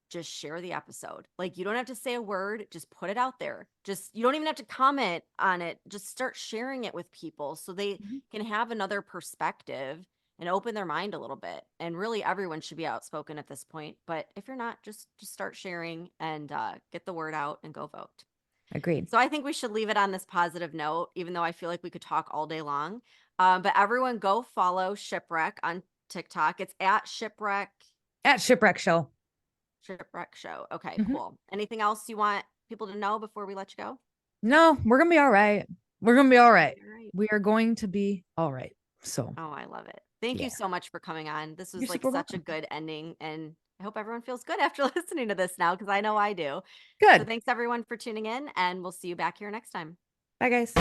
Speaker 1: just share the episode. Like you don't have to say a word, just put it out there. Just you don't even have to comment on it. Just start sharing it with people so they can have another perspective and open their mind a little bit. And really everyone should be outspoken at this point. But if you're not, just start sharing and get the word out and go vote.
Speaker 2: Agreed.
Speaker 1: So I think we should leave it on this positive note, even though I feel like we could talk all day long. But everyone go follow Shipwreck on TikTok. It's at Shipwreck.
Speaker 2: At Shipwreck Show.
Speaker 1: Shipwreck Show. Okay, cool. Anything else you want people to know before we let you go?
Speaker 2: No, we're gonna be all right. We're gonna be all right.
Speaker 1: All right.
Speaker 2: We are going to be all right. So
Speaker 1: Oh, I love it. Thank
Speaker 2: Yeah.
Speaker 1: you so much for coming on. This was
Speaker 2: You're
Speaker 1: like
Speaker 2: super
Speaker 1: such a
Speaker 2: welcome.
Speaker 1: good ending, and I hope everyone feels good after listening to this now because I know I do. So
Speaker 2: Good.
Speaker 1: thanks everyone for tuning in, and we'll see you back here next time.
Speaker 2: Bye, guys.